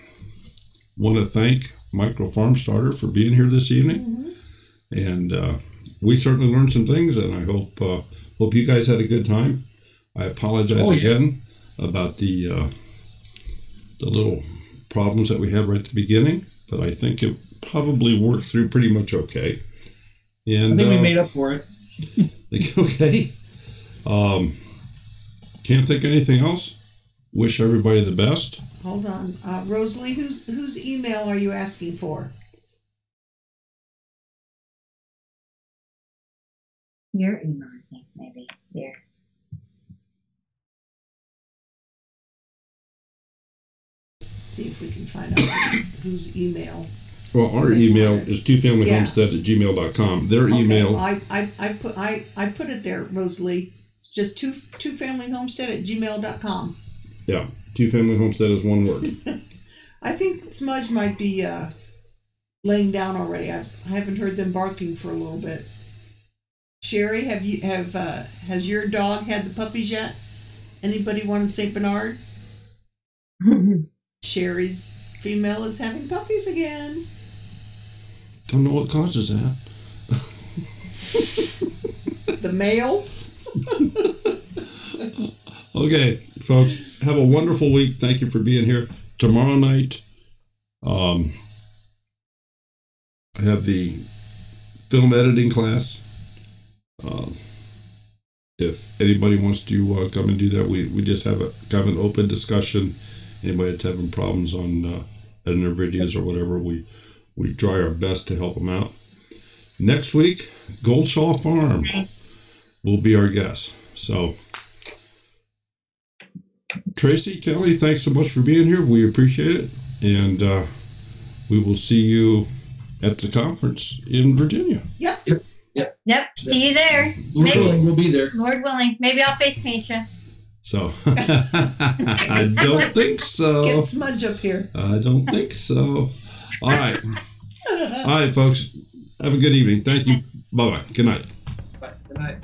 to thank Micro Farm Starter for being here this evening. Mm-hmm. And we certainly learned some things, and I hope you guys had a good time. I apologize again about the little problems that we had right at the beginning, but I think it probably worked through pretty much okay. And I think we made up for it. Okay. Can't think of anything else. Wish everybody the best. Hold on. Rosalie, whose email are you asking for? Your email, I think, maybe. Here. See if we can find out whose email. Well, our email is twofamilyhomestead@gmail.com. Their email. I put it there, Rosalie. It's just twofamilyhomestead@gmail.com. Yeah, twofamilyhomestead is one word. I think Smudge might be laying down already. I haven't heard them barking for a little bit. Sherry, has your dog had the puppies yet? Anybody want St. Bernard? Sherry's female is having puppies again. Don't know what causes that. The male. Okay, folks, have a wonderful week. Thank you for being here. Tomorrow night, I have the film editing class. If anybody wants to come and do that, we just have kind of an open discussion. Anybody that's having problems on editing their videos or whatever, we try our best to help them out. Next week, Goldshaw Farm will be our guest. So, Tracy, Kelly, thanks so much for being here. We appreciate it. And we will see you at the conference in Virginia. Yep. See you there. Lord willing, we'll be there. Lord willing. Maybe I'll face paint you. So, I don't think so. Get smudge up here. I don't think so. All right. All right, folks. Have a good evening. Thank you. Bye-bye. Good night. Bye. Good night.